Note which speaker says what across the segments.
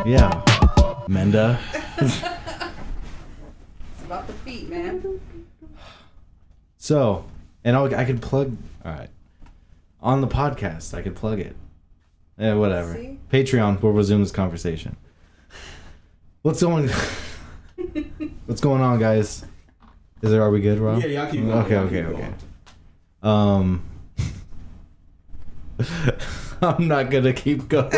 Speaker 1: Yeah. Menda.
Speaker 2: It's about the feet, man.
Speaker 1: So, and I could plug. All right. On the podcast, I could plug it. Yeah, whatever.
Speaker 2: See?
Speaker 1: Patreon, we'll resume this conversation. What's going on, guys? Are we good, Rob?
Speaker 3: Yeah, y'all keep going.
Speaker 1: Okay. I'm not gonna keep going.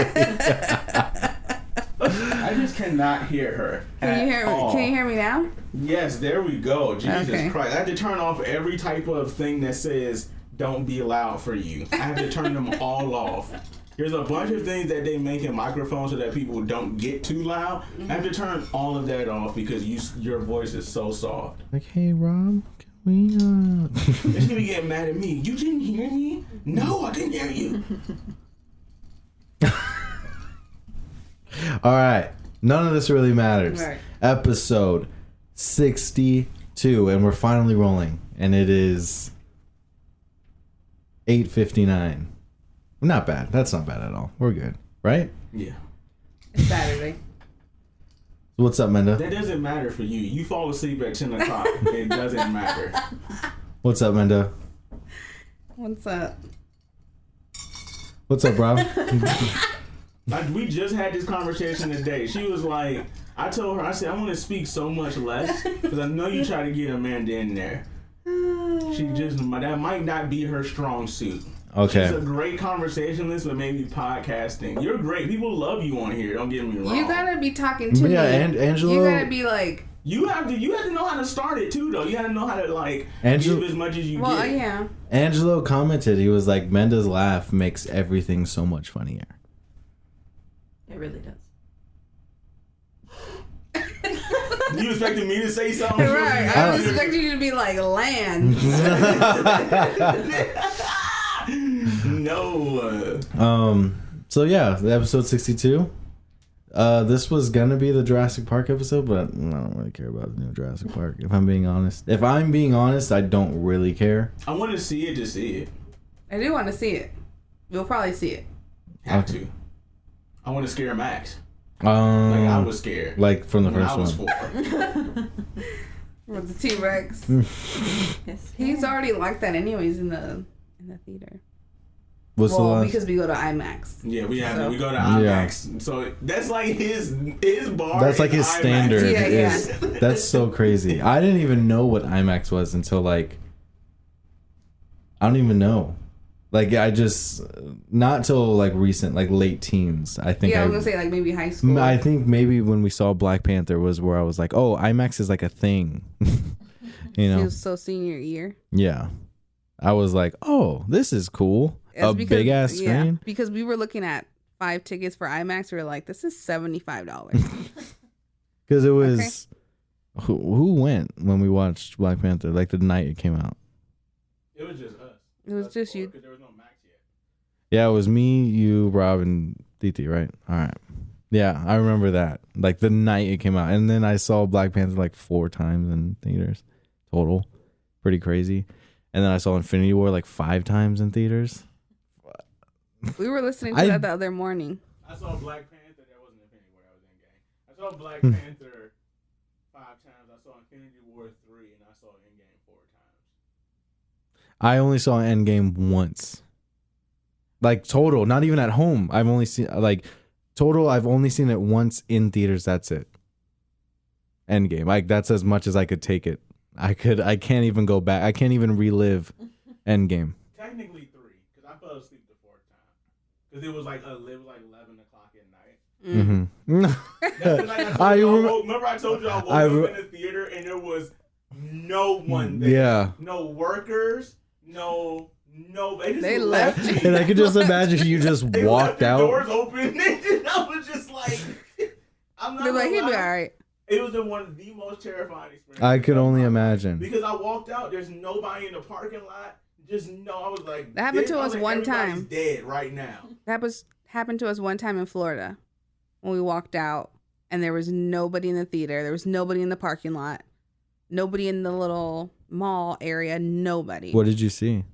Speaker 3: I just cannot hear her.
Speaker 2: Can you hear me now?
Speaker 3: Yes, there we go. Jesus
Speaker 2: Okay.
Speaker 3: Christ. I had to turn off every type of thing that says don't be loud for you. I had to turn them all off. There's a bunch of things that they make in microphones so that people don't get too loud. I have to turn all of that off because your voice is so soft.
Speaker 1: Like, hey, Rob, can we
Speaker 3: It's gonna be getting mad at me. You didn't hear me? No, I didn't hear you.
Speaker 1: All right. None of this really matters.
Speaker 2: Right.
Speaker 1: Episode 62, and we're finally rolling, and it is 8:59. Not bad. That's not bad at all. We're good, right?
Speaker 3: Yeah.
Speaker 2: It's Saturday.
Speaker 1: What's up, Menda?
Speaker 3: That doesn't matter for you. You fall asleep at 10 o'clock. It doesn't matter.
Speaker 1: What's up, Menda?
Speaker 2: What's up?
Speaker 1: What's up, bro?
Speaker 3: We just had this conversation today. She was like, I told her, I said, I want to speak so much less because I know you try to get Amanda in there. That might not be her strong suit.
Speaker 1: Okay.
Speaker 3: She's a great conversationalist, but maybe podcasting. You're great. People love you on here. Don't get me wrong.
Speaker 2: You gotta be talking to me.
Speaker 1: Yeah, and Angelo.
Speaker 2: You gotta be like.
Speaker 3: You have to know how to start it too, though. You have to know how to
Speaker 1: Angelo,
Speaker 3: give as much as you
Speaker 2: Well,
Speaker 3: get.
Speaker 2: yeah.
Speaker 1: Angelo commented. He was like, Menda's laugh makes everything so much funnier.
Speaker 2: It really does.
Speaker 3: You expected me to say something?
Speaker 2: Right. I was expecting you to be like, land.
Speaker 3: No.
Speaker 1: So yeah, the episode 62. This was gonna be the Jurassic Park episode, but I don't really care about the new Jurassic Park. If I'm being honest, I don't really care.
Speaker 3: I want to see it to see it.
Speaker 2: I do want to see it. We'll probably see it.
Speaker 3: Have to. I want to scare Max.
Speaker 1: Like
Speaker 3: I was scared.
Speaker 1: Like from the
Speaker 3: when
Speaker 1: first
Speaker 3: I was
Speaker 1: one.
Speaker 3: 4.
Speaker 2: With the T-Rex. He's already like that anyways in the theater.
Speaker 1: What's the last?
Speaker 2: Because we go to IMAX.
Speaker 3: Yeah, we go to IMAX. Yeah. So that's like his bar.
Speaker 1: That's like his
Speaker 3: IMAX.
Speaker 1: standard.
Speaker 2: Yeah.
Speaker 1: That's so crazy. I didn't even know what IMAX was until I don't even know. I just not till recent, late teens. I think.
Speaker 2: Yeah, I was gonna say maybe high school.
Speaker 1: I think maybe when we saw Black Panther was where I was like, oh, IMAX is a thing.
Speaker 2: It was so senior year.
Speaker 1: Yeah, I was like, oh, this is cool. A big ass screen.
Speaker 2: Yeah, because we were looking at 5 tickets for IMAX. We were like, this is $75.
Speaker 1: Because it was who went when we watched Black Panther? The night it came out.
Speaker 3: It was just us.
Speaker 2: It was just you.
Speaker 3: Because there was no Max yet.
Speaker 1: Yeah, it was me, you, Rob, and Titi, right? All right. Yeah, I remember that. The night it came out. And then I saw Black Panther 4 times in theaters total. Pretty crazy. And then I saw Infinity War 5 times in theaters.
Speaker 2: We were listening to that the other morning.
Speaker 3: I saw Black Panther. That wasn't Infinity War. That was Endgame. I saw Black Panther 5 times. I saw Infinity War 3, and I saw Endgame 4 times.
Speaker 1: I only saw Endgame once. Total, not even at home. I've only seen total. I've only seen it once in theaters. That's it. Endgame. That's as much as I could take it. I can't even go back. I can't even relive Endgame.
Speaker 3: Technically 3, because I fell asleep the 4th time. Because it was 11 o'clock at night.
Speaker 1: Mm-hmm.
Speaker 3: Remember I told you I woke up in the theater and there was no one there.
Speaker 1: Yeah.
Speaker 3: No workers. No.
Speaker 2: They left.
Speaker 1: And I could just imagine you just walked out.
Speaker 3: Doors open. I was just like, I'm not.
Speaker 2: They're like, he'll be all right.
Speaker 3: It was one of the most terrifying experiences.
Speaker 1: I could only imagine.
Speaker 3: Because I walked out, there's nobody in the parking lot. I was like,
Speaker 2: that happened to us one time.
Speaker 3: Dead right now.
Speaker 2: That happened to us one time in Florida when we walked out and there was nobody in the theater. There was nobody in the parking lot. Nobody in the little mall area. Nobody.
Speaker 1: What did you see?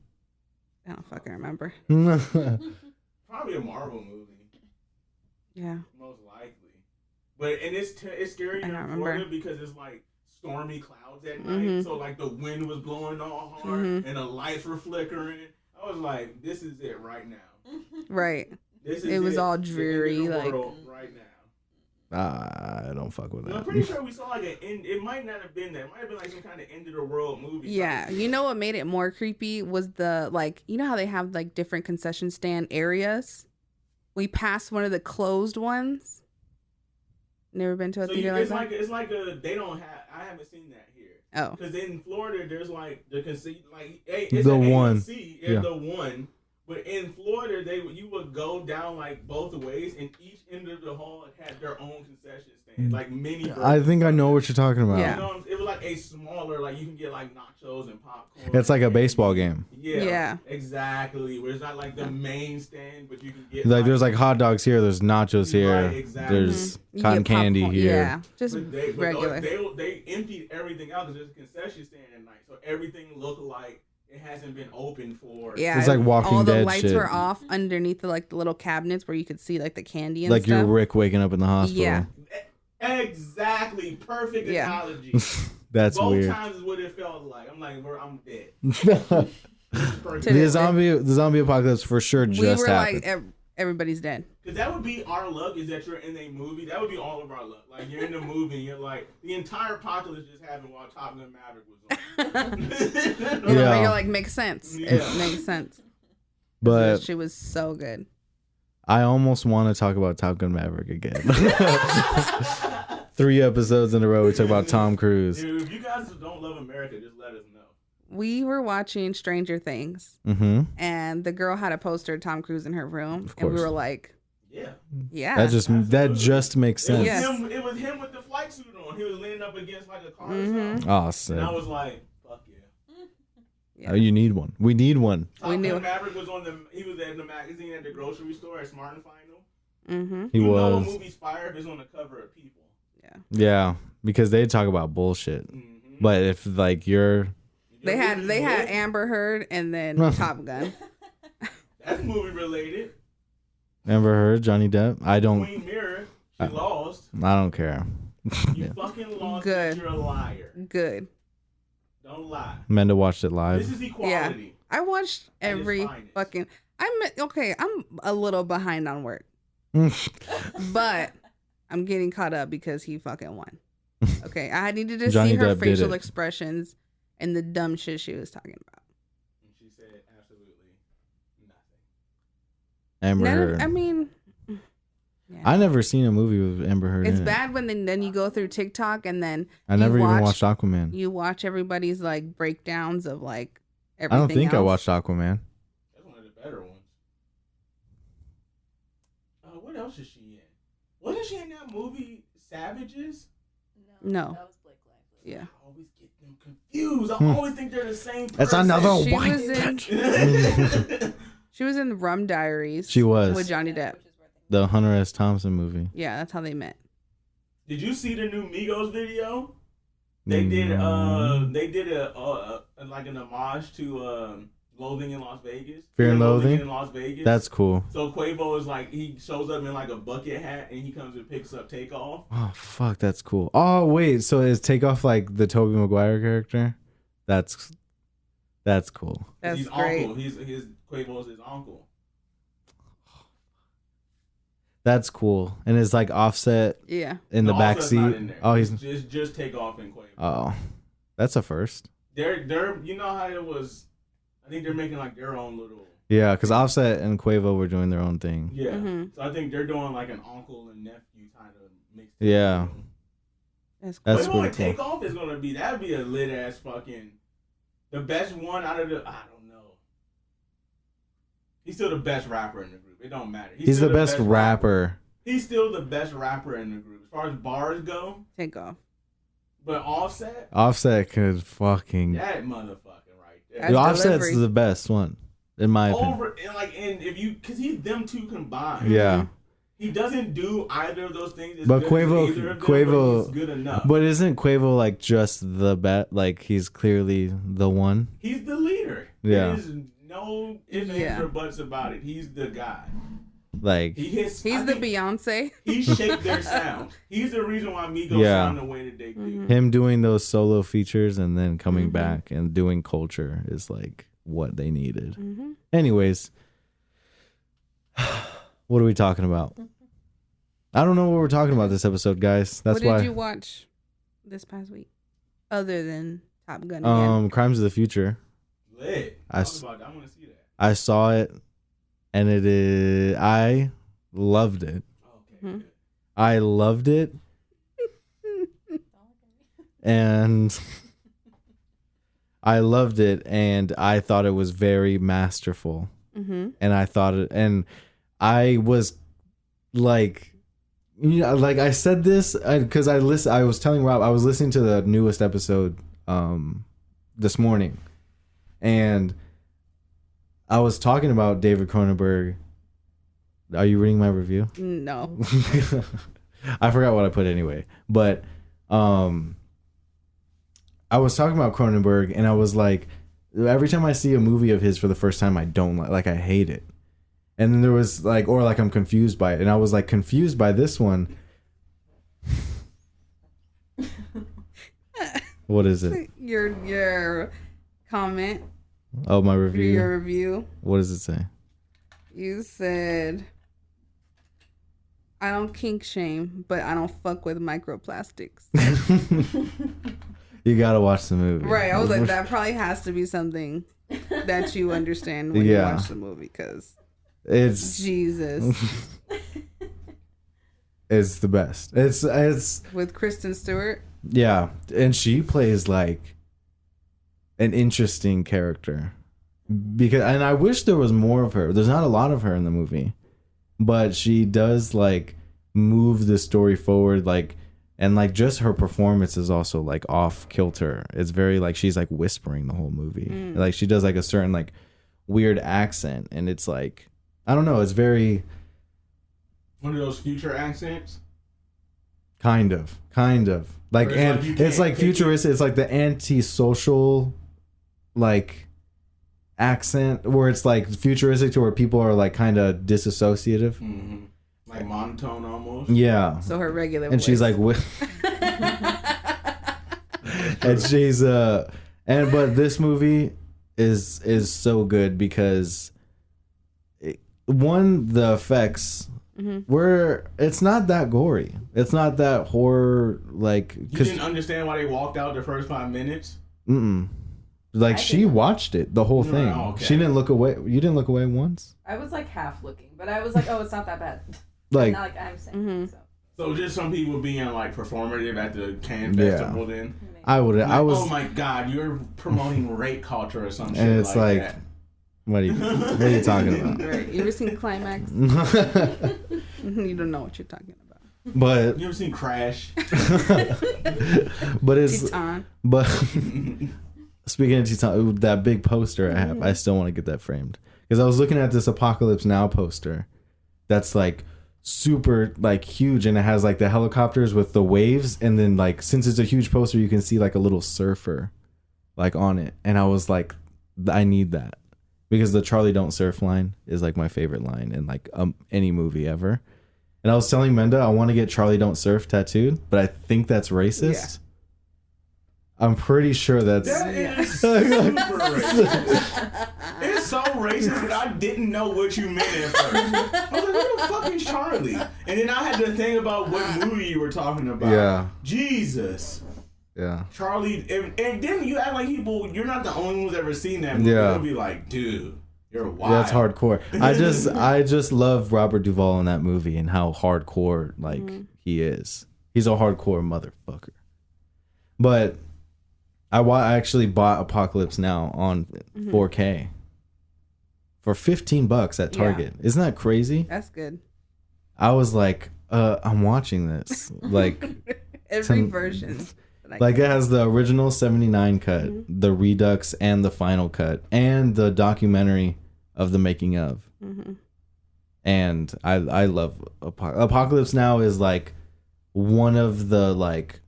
Speaker 2: I don't fucking remember.
Speaker 3: Probably a Marvel movie.
Speaker 2: Yeah.
Speaker 3: Most likely. and it's scary
Speaker 2: I
Speaker 3: in
Speaker 2: don't
Speaker 3: Florida
Speaker 2: remember.
Speaker 3: because it's like stormy clouds at night. So like the wind was blowing all hard and the lights were flickering. I was like, this is it right now.
Speaker 2: Right.
Speaker 3: This is
Speaker 2: It was all
Speaker 3: The end of
Speaker 2: dreary,
Speaker 3: the
Speaker 2: like
Speaker 3: world right now.
Speaker 1: I don't fuck with
Speaker 3: I'm
Speaker 1: that.
Speaker 3: pretty sure we saw like an end. It might not have been that. It might have been like some kind of end of the world movie.
Speaker 2: yeah. You know what made it more creepy was the like you know how they have like different concession stand areas. We passed one of the closed ones. Never been to a theater like that.
Speaker 3: It's like a they don't have. I haven't seen that here.
Speaker 2: Oh.
Speaker 3: Because in Florida, there's like the conceit, like it's
Speaker 1: The
Speaker 3: an
Speaker 1: one.
Speaker 3: AMC,
Speaker 1: Yeah.
Speaker 3: the one. But in Florida, you would go down like both ways, and each end of the hall had their own concession stand, like mini.
Speaker 1: I think I know what you're talking about.
Speaker 2: Yeah.
Speaker 3: You know, it was like a smaller, like you can get like nachos and popcorn.
Speaker 1: It's like a baseball game.
Speaker 3: Yeah, exactly. Where it's not like the main stand, but you can get
Speaker 1: Like there's like hot dogs here, there's nachos here,
Speaker 3: Right, exactly.
Speaker 1: there's
Speaker 2: You
Speaker 1: cotton
Speaker 2: get
Speaker 1: candy
Speaker 2: popcorn.
Speaker 1: here.
Speaker 2: Yeah. Just
Speaker 3: But
Speaker 2: regular.
Speaker 3: They emptied everything out because there's a concession stand at night, so everything looked like it hasn't been open for.
Speaker 2: Yeah,
Speaker 1: It's like Walking
Speaker 2: all the
Speaker 1: Dead
Speaker 2: lights
Speaker 1: shit.
Speaker 2: were off underneath the like the little cabinets where you could see like the candy and
Speaker 1: Like
Speaker 2: stuff.
Speaker 1: you're Rick waking up in the hospital.
Speaker 2: Yeah.
Speaker 3: Exactly. Perfect
Speaker 2: Yeah.
Speaker 3: analogy.
Speaker 1: That's
Speaker 3: Both
Speaker 1: weird.
Speaker 3: times is what it felt like. I'm like, I'm dead.
Speaker 1: the
Speaker 3: Perfect.
Speaker 1: zombie apocalypse for sure
Speaker 2: We
Speaker 1: just
Speaker 2: were
Speaker 1: happened.
Speaker 2: like everybody's dead.
Speaker 3: Because that would be our luck is that you're in a movie. That would be all of our luck. Like you're in the movie and you're like the entire apocalypse just happened while Top Gun Maverick was on.
Speaker 1: Yeah.
Speaker 2: You're like makes sense.
Speaker 3: Yeah.
Speaker 2: It makes sense.
Speaker 1: But
Speaker 2: She was so good.
Speaker 1: I almost want to talk about Top Gun Maverick again. 3 episodes in a row we talk about Tom Cruise.
Speaker 3: Dude, if you guys don't love America, just let us know.
Speaker 2: We were watching Stranger Things,
Speaker 1: Mm-hmm.
Speaker 2: and the girl had a poster of Tom Cruise in her room,
Speaker 1: Of
Speaker 2: and we
Speaker 1: course.
Speaker 2: were like,
Speaker 3: Yeah.
Speaker 2: "Yeah,
Speaker 1: That just makes
Speaker 3: It was,
Speaker 1: sense.
Speaker 2: Yes.
Speaker 3: him, it was him with the flight suit on. He was leaning up against like a car or
Speaker 2: Mhm.
Speaker 3: something.
Speaker 1: Oh, sick.
Speaker 3: And I was like, fuck yeah.
Speaker 2: Yeah.
Speaker 1: Oh, you need one. We need one.
Speaker 3: Top
Speaker 2: We
Speaker 3: Gun
Speaker 2: knew.
Speaker 3: Maverick was he was in the magazine at the grocery store at Smart and Final.
Speaker 2: Mm-hmm.
Speaker 1: He
Speaker 3: You know a
Speaker 1: was.
Speaker 3: movie's fire if it's on the cover of People.
Speaker 1: Yeah, because they talk about bullshit.
Speaker 3: Mm-hmm.
Speaker 1: But if like you're
Speaker 2: They had Amber Heard and then Top Gun.
Speaker 3: That's movie related.
Speaker 1: Amber Heard, Johnny Depp, I don't
Speaker 3: Queen Mirror, she lost.
Speaker 1: care.
Speaker 3: You
Speaker 1: Yeah.
Speaker 3: fucking lost.
Speaker 2: Good.
Speaker 3: You're a liar.
Speaker 2: Good.
Speaker 3: Don't lie.
Speaker 1: Amanda watched it
Speaker 3: This
Speaker 1: live.
Speaker 3: is equality.
Speaker 2: I watched
Speaker 3: At its
Speaker 2: every
Speaker 3: finest.
Speaker 2: fucking. I'm a little behind on work, but I'm getting caught up because he fucking won. Okay, I needed to
Speaker 1: Johnny
Speaker 2: see her
Speaker 1: Depp did
Speaker 2: facial
Speaker 1: it.
Speaker 2: expressions and the dumb shit she was talking about.
Speaker 3: And she said absolutely nothing.
Speaker 1: Amber Heard.
Speaker 2: I mean, yeah.
Speaker 1: I never seen a movie with Amber Heard
Speaker 2: It's
Speaker 1: in
Speaker 2: bad when then you go through TikTok and then
Speaker 1: it. I never even watched Aquaman.
Speaker 2: you watch everybody's like breakdowns of like
Speaker 1: I
Speaker 2: everything.
Speaker 1: don't think I
Speaker 2: else.
Speaker 1: watched Aquaman.
Speaker 3: That's one of the better ones. What else is she in? Wasn't she in that movie Savages?
Speaker 2: No.
Speaker 4: That was Blake Lively.
Speaker 2: Yeah.
Speaker 3: I always get them confused. I always think they're the same person.
Speaker 1: It's another
Speaker 2: She
Speaker 1: white
Speaker 2: was in-
Speaker 1: bitch.
Speaker 2: She was in the Rum Diaries.
Speaker 1: She was.
Speaker 2: with Johnny Depp.
Speaker 4: Which is where things
Speaker 1: The Hunter S. Thompson movie.
Speaker 2: Yeah, that's how they met.
Speaker 3: Did you see the new Migos video? They did a like an homage to Loathing in Las Vegas.
Speaker 1: Fear and Loathing?
Speaker 3: in Las Vegas.
Speaker 1: That's cool.
Speaker 3: So Quavo is like he shows up in like a bucket hat and he comes and picks up Takeoff.
Speaker 1: Oh fuck, that's cool. Oh wait, so is Takeoff like the Tobey Maguire character? That's cool.
Speaker 2: That's
Speaker 3: He's
Speaker 2: great.
Speaker 3: uncle. His Quavo's his uncle.
Speaker 1: That's cool. And it's like Offset
Speaker 2: Yeah.
Speaker 1: in the
Speaker 3: No,
Speaker 1: back
Speaker 3: Offset's not
Speaker 1: seat.
Speaker 3: in there.
Speaker 1: Oh, he's
Speaker 3: just Takeoff and Quavo.
Speaker 1: oh, that's a first.
Speaker 3: They're you know how it was. I think they're making like their own little.
Speaker 1: Yeah, because Offset and Quavo were doing their own thing.
Speaker 3: Yeah.
Speaker 2: Mhm.
Speaker 3: So I think they're doing like an uncle and nephew kind of mixed.
Speaker 1: Yeah.
Speaker 2: That's
Speaker 1: That's
Speaker 3: Quavo
Speaker 1: pretty
Speaker 3: and
Speaker 1: cool.
Speaker 3: Takeoff is gonna be that'd be a lit ass fucking the best one out of the I don't know. He's still the best rapper in the group. It don't matter.
Speaker 1: He's
Speaker 3: still
Speaker 1: the best rapper.
Speaker 3: He's still the best rapper in the group as far as bars go.
Speaker 2: Take off.
Speaker 3: But Offset,
Speaker 1: Offset could fucking.
Speaker 3: that motherfucker right there.
Speaker 2: That's
Speaker 1: Offset's
Speaker 2: delivery.
Speaker 1: the best one, in my opinion.
Speaker 3: Over and if you because he's them two combined.
Speaker 1: Yeah,
Speaker 3: He doesn't do either of those things. As
Speaker 1: But
Speaker 3: good
Speaker 1: Quavo-
Speaker 3: as either of them,
Speaker 1: Quavo-
Speaker 3: but he's good enough.
Speaker 1: but isn't Quavo like just the best? Like he's clearly the one.
Speaker 3: He's the leader.
Speaker 1: Yeah.
Speaker 3: There's no ifs, ands,
Speaker 2: Yeah.
Speaker 3: or buts about it. He's the guy.
Speaker 1: Like
Speaker 2: he's the Beyonce.
Speaker 3: He shaped their sound. He's the reason why Migos sound the way that they do.
Speaker 1: Him doing those solo features and then coming back and doing Culture is like what they needed. Anyways, what are we talking about? I don't know what we're talking about this episode, guys. That's why.
Speaker 2: What did you watch this past week, other than Top Gun? Again?
Speaker 1: Crimes of the Future.
Speaker 3: Lit. I want to see that.
Speaker 1: I saw it, and I loved it.
Speaker 3: Okay.
Speaker 1: I loved it, and I loved it, and I thought it was very masterful. And I was like. Like I said this because I was telling Rob I was listening to the newest episode this morning, and I was talking about David Cronenberg. Are you reading my review?
Speaker 2: No.
Speaker 1: I forgot what I put anyway, but I was talking about Cronenberg, and I was like, every time I see a movie of his for the first time, I don't like I hate it. And then there was like, or like I'm confused by it. And I was like confused by this one. What is it?
Speaker 2: Your comment.
Speaker 1: Oh, my review.
Speaker 2: Your review.
Speaker 1: What does it say?
Speaker 2: You said, I don't kink shame, but I don't fuck with microplastics.
Speaker 1: You gotta watch the movie.
Speaker 2: Right. I was like, that probably has to be something that you understand when you watch the movie, because
Speaker 1: it's
Speaker 2: Jesus.
Speaker 1: It's the best. It's
Speaker 2: with Kristen Stewart.
Speaker 1: Yeah, and she plays like an interesting character and I wish there was more of her. There's not a lot of her in the movie, but she does like move the story forward, like, and like just her performance is also like off kilter. It's very like she's like whispering the whole movie. Like she does like a certain like weird accent, and it's like, I don't know, it's very
Speaker 3: one of those future accents.
Speaker 1: Kind of like, and it's like futuristic. It's like the antisocial like accent where it's like futuristic to where people are like kind of disassociative,
Speaker 3: like monotone almost.
Speaker 1: Yeah.
Speaker 2: So her regular
Speaker 1: and
Speaker 2: voice.
Speaker 1: she's like and she's but this movie is so good because the effects where it's not that gory, it's not that horror, like,
Speaker 3: you didn't understand why they walked out the first 5 minutes.
Speaker 1: Like she watched it the whole thing.
Speaker 3: Okay.
Speaker 1: She didn't look away. You didn't look away once?
Speaker 4: I was like half looking, but I was like, oh, it's not that bad.
Speaker 1: Like,
Speaker 4: not like I'm saying.
Speaker 3: So just some people being like performative at the Cannes festival. Then
Speaker 1: I would.
Speaker 3: Like,
Speaker 1: I was.
Speaker 3: Oh my God, you're promoting rape culture or some shit.
Speaker 1: And it's like
Speaker 3: that.
Speaker 1: What are you talking about?
Speaker 2: Right. You ever seen Climax? You don't know what you're talking about.
Speaker 1: But
Speaker 3: you ever seen Crash?
Speaker 1: But it's
Speaker 2: Titan.
Speaker 1: But speaking of Titan, that big poster I have, I still want to get that framed because I was looking at this Apocalypse Now poster that's like super like huge, and it has like the helicopters with the waves, and then like since it's a huge poster, you can see like a little surfer like on it, and I was like, I need that. Because the Charlie Don't Surf line is like my favorite line in like any movie ever. And I was telling Menda I want to get Charlie Don't Surf tattooed, but I think that's racist. Yeah. I'm pretty sure that
Speaker 3: is super racist. It's so racist, but I didn't know what you meant at first. I was like, who the fuck is Charlie? And then I had to think about what movie you were talking about.
Speaker 1: Yeah.
Speaker 3: Jesus.
Speaker 1: Yeah.
Speaker 3: Charlie, and then you act like you're not the only one's ever seen that movie.
Speaker 1: Yeah.
Speaker 3: They'll be like, dude, you're wild.
Speaker 1: That's hardcore. I just love Robert Duvall in that movie and how hardcore like he is. He's a hardcore motherfucker. But I actually bought Apocalypse Now on 4K for $15 at Target. Yeah. Isn't that crazy?
Speaker 2: That's good.
Speaker 1: I was like, I'm watching this like
Speaker 2: every version.
Speaker 1: Like it has the original 79 cut, the Redux, and the final cut, and the documentary of the making of. And I love Apocalypse Now is like one of the like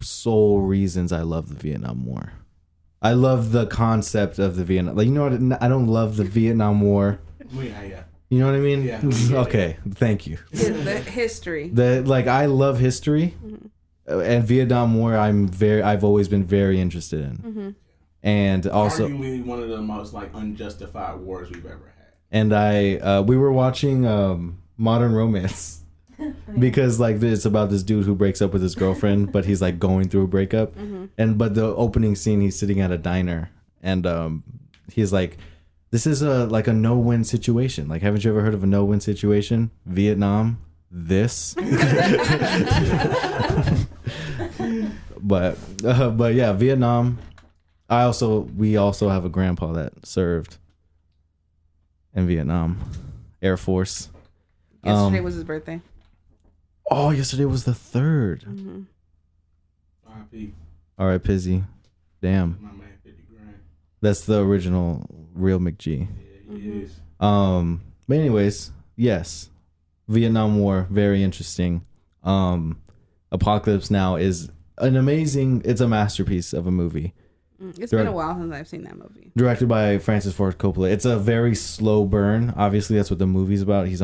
Speaker 1: sole reasons I love the Vietnam War. I love the concept of the Vietnam. Like, you know what? I don't love the Vietnam War.
Speaker 3: Yeah.
Speaker 1: You know what I mean?
Speaker 3: Yeah.
Speaker 1: Okay, thank you.
Speaker 2: The history.
Speaker 1: I love history, and Vietnam War. I've always been very interested in, and also
Speaker 3: arguably one of the most like unjustified wars we've ever had.
Speaker 1: And we were watching Modern Romance. Because like it's about this dude who breaks up with his girlfriend, but he's like going through a breakup, but the opening scene, he's sitting at a diner, and he's like, "This is a no-win situation. Like, haven't you ever heard of a no-win situation? Vietnam, this." but yeah, Vietnam. We also have a grandpa that served in Vietnam, Air Force.
Speaker 2: Yesterday was his birthday.
Speaker 1: Oh, yesterday was the 3rd.
Speaker 3: R.I.P.
Speaker 1: All right, Pizzy. Damn.
Speaker 3: My man, 50 grand.
Speaker 1: That's the original real McG.
Speaker 3: Yeah, he is.
Speaker 1: But anyways, yes. Vietnam War, very interesting. Apocalypse Now is it's a masterpiece of a movie.
Speaker 2: It's been a while since I've seen that movie.
Speaker 1: Directed by Francis Ford Coppola. It's a very slow burn. Obviously, that's what the movie's about. It's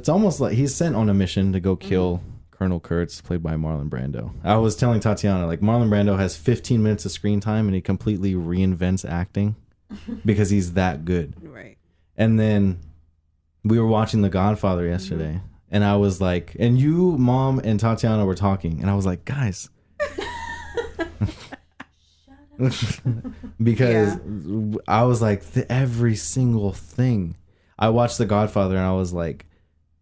Speaker 1: almost like he's sent on a mission to go kill Colonel Kurtz, played by Marlon Brando. I was telling Tatiana, like, Marlon Brando has 15 minutes of screen time and he completely reinvents acting because he's that good.
Speaker 2: Right.
Speaker 1: And then we were watching The Godfather yesterday, and I was like, and you, Mom, and Tatiana were talking, and I was like, guys. Because I was like, every single thing. I watched The Godfather and I was like,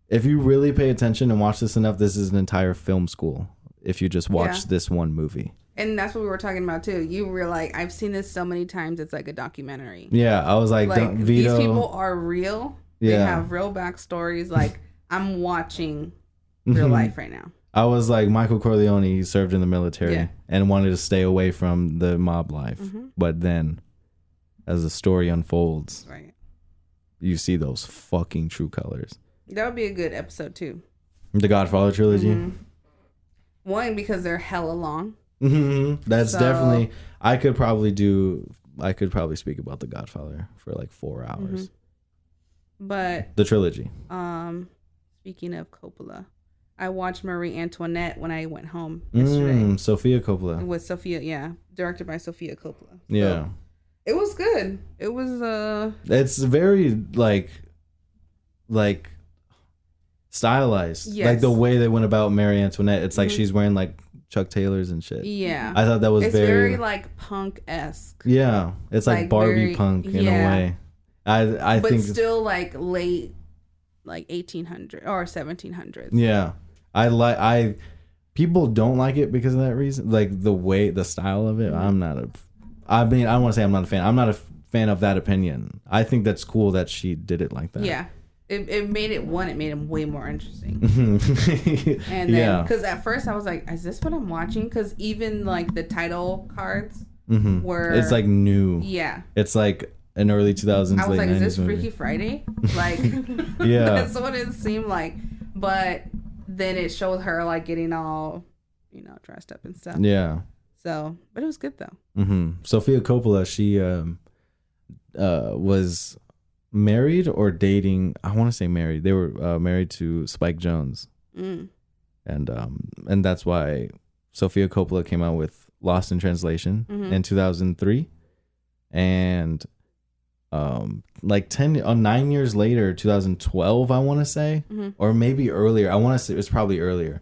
Speaker 1: if you really pay attention and watch this enough, this is an entire film school if you just watch this one movie.
Speaker 2: And that's what we were talking about too. You were like, I've seen this so many times, it's like a documentary.
Speaker 1: Yeah, I was like
Speaker 2: Vito, these people are real. They
Speaker 1: Yeah.
Speaker 2: have real backstories. Like, I'm watching real life right now.
Speaker 1: I was like, Michael Corleone, he served in the military and wanted to stay away from the mob life. But then, as the story unfolds, you see those fucking true colors.
Speaker 2: That would be a good episode too.
Speaker 1: The Godfather trilogy.
Speaker 2: One, because they're hella long.
Speaker 1: That's definitely. I could probably speak about The Godfather for like 4 hours.
Speaker 2: But
Speaker 1: the trilogy.
Speaker 2: Speaking of Coppola, I watched Marie Antoinette when I went home yesterday.
Speaker 1: Sofia Coppola.
Speaker 2: With Sophia, directed by Sofia Coppola.
Speaker 1: Yeah.
Speaker 2: So, it was good. It was
Speaker 1: It's very like stylized.
Speaker 2: Yes.
Speaker 1: Like the way they went about Marie Antoinette. It's like she's wearing like Chuck Taylors and shit.
Speaker 2: Yeah.
Speaker 1: I thought that was
Speaker 2: very like punk-esque.
Speaker 1: Yeah. It's like Barbie
Speaker 2: very,
Speaker 1: punk in a way. I
Speaker 2: but
Speaker 1: think
Speaker 2: still like late like 1800 or 1700s.
Speaker 1: Yeah. People don't like it because of that reason. Like the style of it. I want to say I'm not a fan. I'm not a fan of that opinion. I think that's cool that she did it like that.
Speaker 2: Yeah. It made it way more interesting. And then, because at first I was like, is this what I'm watching? Because even like the title cards were.
Speaker 1: It's like new.
Speaker 2: Yeah.
Speaker 1: It's like an early 2000s,
Speaker 2: I was
Speaker 1: late
Speaker 2: like,
Speaker 1: 90s
Speaker 2: is this
Speaker 1: movie.
Speaker 2: Freaky Friday? Like,
Speaker 1: yeah.
Speaker 2: That's what it seemed like. But then it showed her like getting all, dressed up and stuff.
Speaker 1: Yeah.
Speaker 2: So, but it was good though.
Speaker 1: Sofia Coppola, she was married or dating. I want to say married. They were married to Spike Jonze, and that's why Sofia Coppola came out with Lost in Translation in 2003, and 9 years later, 2012, I want to say, or maybe earlier. I want to say it was probably earlier.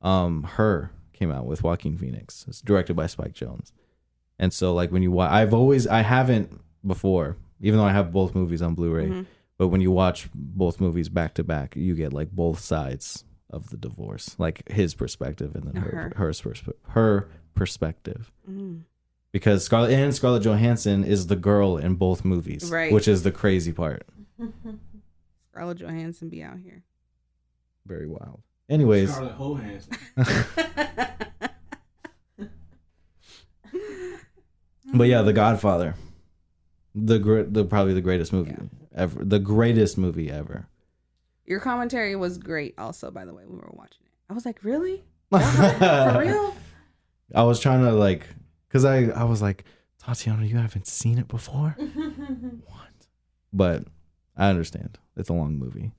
Speaker 1: Her came out with Joaquin Phoenix. It's directed by Spike Jonze, and so like when you I haven't before. Even though I have both movies on Blu-ray, but when you watch both movies back to back, you get like both sides of the divorce, like his perspective and then her perspective. Because Scarlett Johansson is the girl in both movies,
Speaker 2: right? Which
Speaker 1: is the crazy part.
Speaker 2: Scarlett Johansson be out here.
Speaker 1: Very wild. Anyways,
Speaker 3: Scarlett Johansson.
Speaker 1: But yeah, The Godfather. Probably the greatest movie ever. The greatest movie ever.
Speaker 2: Your commentary was great also, by the way, when we were watching it. I was like, really? For real?
Speaker 1: I was trying to because I was like, Tatiana, you haven't seen it before? What? But I understand. It's a long movie.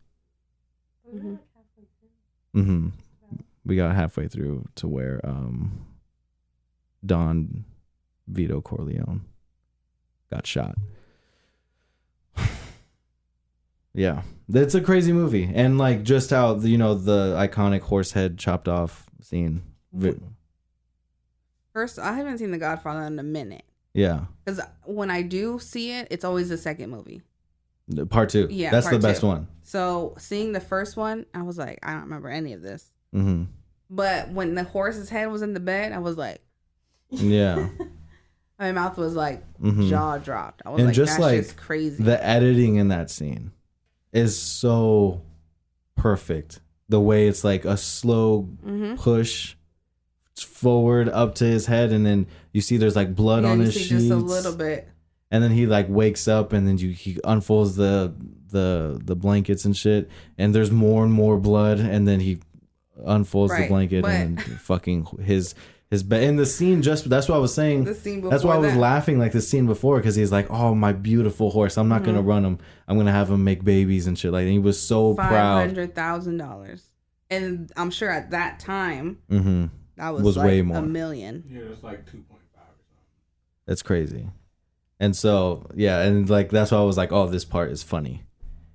Speaker 2: Mm-hmm.
Speaker 1: Mm-hmm. We got halfway through to where Don Vito Corleone got shot. Yeah, it's a crazy movie, and like just how the iconic horse head chopped off scene.
Speaker 2: First, I haven't seen The Godfather in a minute.
Speaker 1: Yeah,
Speaker 2: because when I do see it, it's always the second movie.
Speaker 1: Part 2.
Speaker 2: Yeah,
Speaker 1: that's
Speaker 2: part
Speaker 1: the best
Speaker 2: 2.
Speaker 1: one.
Speaker 2: So seeing the first one, I was like, I don't remember any of this.
Speaker 1: Mm-hmm.
Speaker 2: But when the horse's head was in the bed, I was like,
Speaker 1: yeah.
Speaker 2: My mouth was like jaw dropped. I was
Speaker 1: and
Speaker 2: like,
Speaker 1: just
Speaker 2: that's
Speaker 1: like
Speaker 2: just crazy.
Speaker 1: The editing in that scene is so perfect. The way it's like a slow push forward up to his head, and then you see there's like blood on his sheets.
Speaker 2: Just a little bit.
Speaker 1: And then he like wakes up, and then he unfolds the blankets and shit, and there's more and more blood, and then he unfolds the blanket and fucking his bed in the scene. Just that's what I was saying.
Speaker 2: The scene before
Speaker 1: that's why I was
Speaker 2: that.
Speaker 1: laughing like the scene before, because he's like, "Oh, my beautiful horse! I'm not gonna run him. I'm gonna have him make babies and shit." Like, and he was so proud.
Speaker 2: $500,000, and I'm sure at that time that was like
Speaker 1: way more.
Speaker 2: $1 million.
Speaker 3: Yeah, it's like 2.5 or something.
Speaker 1: That's crazy. And so yeah, and like that's why I was like, "Oh, this part is funny,"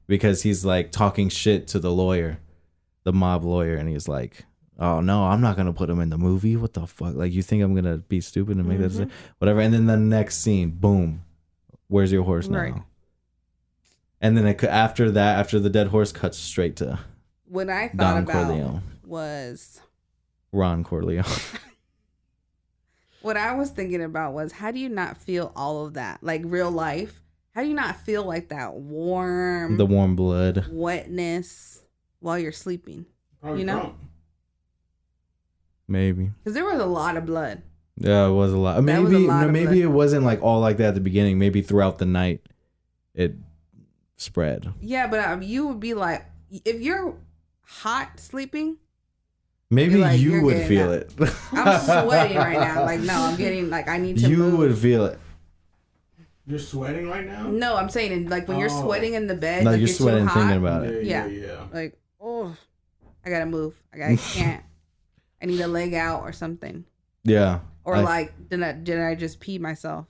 Speaker 1: because he's like talking shit to the lawyer, the mob lawyer, and he's like, "Oh no, I'm not gonna put him in the movie. What the fuck? Like, you think I'm gonna be stupid and make that decision? Whatever." And then the next scene, boom, where's your horse now?
Speaker 2: Right.
Speaker 1: And then after the dead horse, cuts straight to
Speaker 2: what I thought
Speaker 1: Don
Speaker 2: about
Speaker 1: Corleone.
Speaker 2: was
Speaker 1: Ron Corleone.
Speaker 2: what I was thinking about was, how do you not feel all of that, like real life? How do you not feel like that warm,
Speaker 1: the warm blood,
Speaker 2: wetness while you're sleeping?
Speaker 3: Probably
Speaker 2: you know.
Speaker 3: drunk.
Speaker 1: Maybe.
Speaker 2: Because there was a lot of blood.
Speaker 1: Yeah, it was a lot. Maybe
Speaker 2: was a lot of
Speaker 1: maybe
Speaker 2: blood.
Speaker 1: it wasn't like all like that at the beginning. Maybe throughout the night, it spread.
Speaker 2: Yeah, but you would be like, if you're hot sleeping,
Speaker 1: Maybe
Speaker 2: like,
Speaker 1: you
Speaker 2: you're
Speaker 1: would
Speaker 2: getting
Speaker 1: feel
Speaker 2: up.
Speaker 1: it.
Speaker 2: I'm sweating right now. Like, no, I'm getting like, I need to
Speaker 1: You
Speaker 2: move.
Speaker 1: would feel it.
Speaker 3: You're sweating right now?
Speaker 2: No, I'm saying like when you're sweating in the bed,
Speaker 1: No,
Speaker 2: like
Speaker 1: you're
Speaker 2: too
Speaker 1: sweating
Speaker 2: hot,
Speaker 1: thinking about it.
Speaker 2: Yeah. Like, oh, I gotta move. I can't. I need a leg out or something.
Speaker 1: Yeah.
Speaker 2: Or like, did I just pee myself?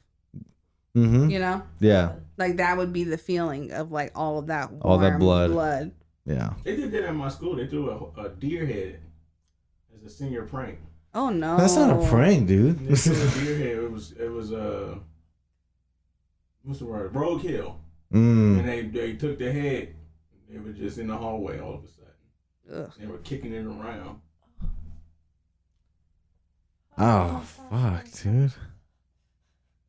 Speaker 1: Mm-hmm.
Speaker 2: You know?
Speaker 1: Yeah.
Speaker 2: Like that would be the feeling of like all of that warm
Speaker 1: All that blood. Yeah.
Speaker 3: They did that at my school. They threw a deer head as a senior prank.
Speaker 2: Oh no.
Speaker 1: That's not a prank, dude.
Speaker 3: They threw a deer head. It was what's the word? Roadkill. And they took the head. They were just in the hallway all of a sudden.
Speaker 2: Ugh.
Speaker 3: They were kicking it around.
Speaker 1: Oh, fuck, dude.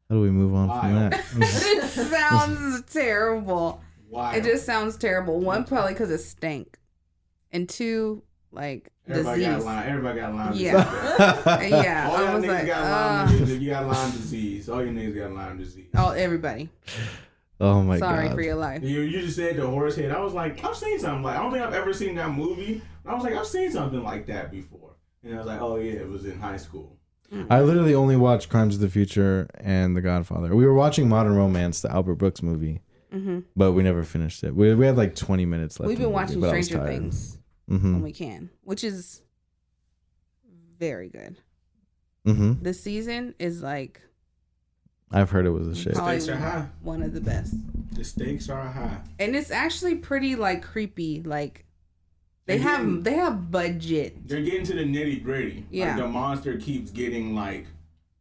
Speaker 1: How do we move on from that?
Speaker 2: It sounds terrible.
Speaker 3: Why?
Speaker 2: It just sounds terrible. One, probably because it stank. And two, like, disease.
Speaker 3: Everybody got Lyme disease.
Speaker 2: Yeah.
Speaker 3: All
Speaker 2: I
Speaker 3: y'all
Speaker 2: was
Speaker 3: niggas
Speaker 2: like,
Speaker 3: got Lyme disease. You got Lyme disease. All you niggas got Lyme disease.
Speaker 2: oh, everybody.
Speaker 1: Oh my god.
Speaker 2: Sorry for your life.
Speaker 3: You just said the horse head. I was like, I've seen something like. I don't think I've ever seen that movie. I was like, I've seen something like that before. And I was like, oh yeah, it was in high school.
Speaker 1: I literally only watched Crimes of the Future and The Godfather. We were watching Modern Romance, the Albert Brooks movie, but we never finished it. We had like 20 minutes left.
Speaker 2: We've been watching
Speaker 1: but I was
Speaker 2: Stranger
Speaker 1: tired.
Speaker 2: Things when we can, which is very good. This season is like,
Speaker 1: I've heard it was a shit.
Speaker 2: probably
Speaker 3: Stakes are high.
Speaker 2: one of the best.
Speaker 3: The stakes are high.
Speaker 2: And it's actually pretty like creepy. Like they have budget.
Speaker 3: They're getting to the nitty gritty.
Speaker 2: Yeah.
Speaker 3: Like the monster keeps getting like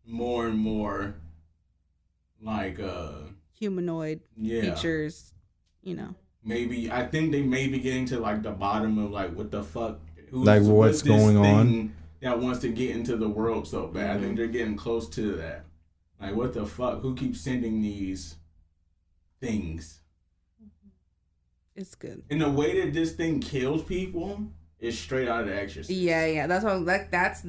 Speaker 3: more and more like
Speaker 2: Humanoid features, you know.
Speaker 3: Maybe I think they may be getting to like the bottom of like what the fuck,
Speaker 1: What's going on
Speaker 3: that wants to get into the world so bad. I think they're getting close to that. Like what the fuck? Who keeps sending these things?
Speaker 2: It's good.
Speaker 3: And the way that this thing kills people is straight out of The Exorcist.
Speaker 2: Yeah. That's what that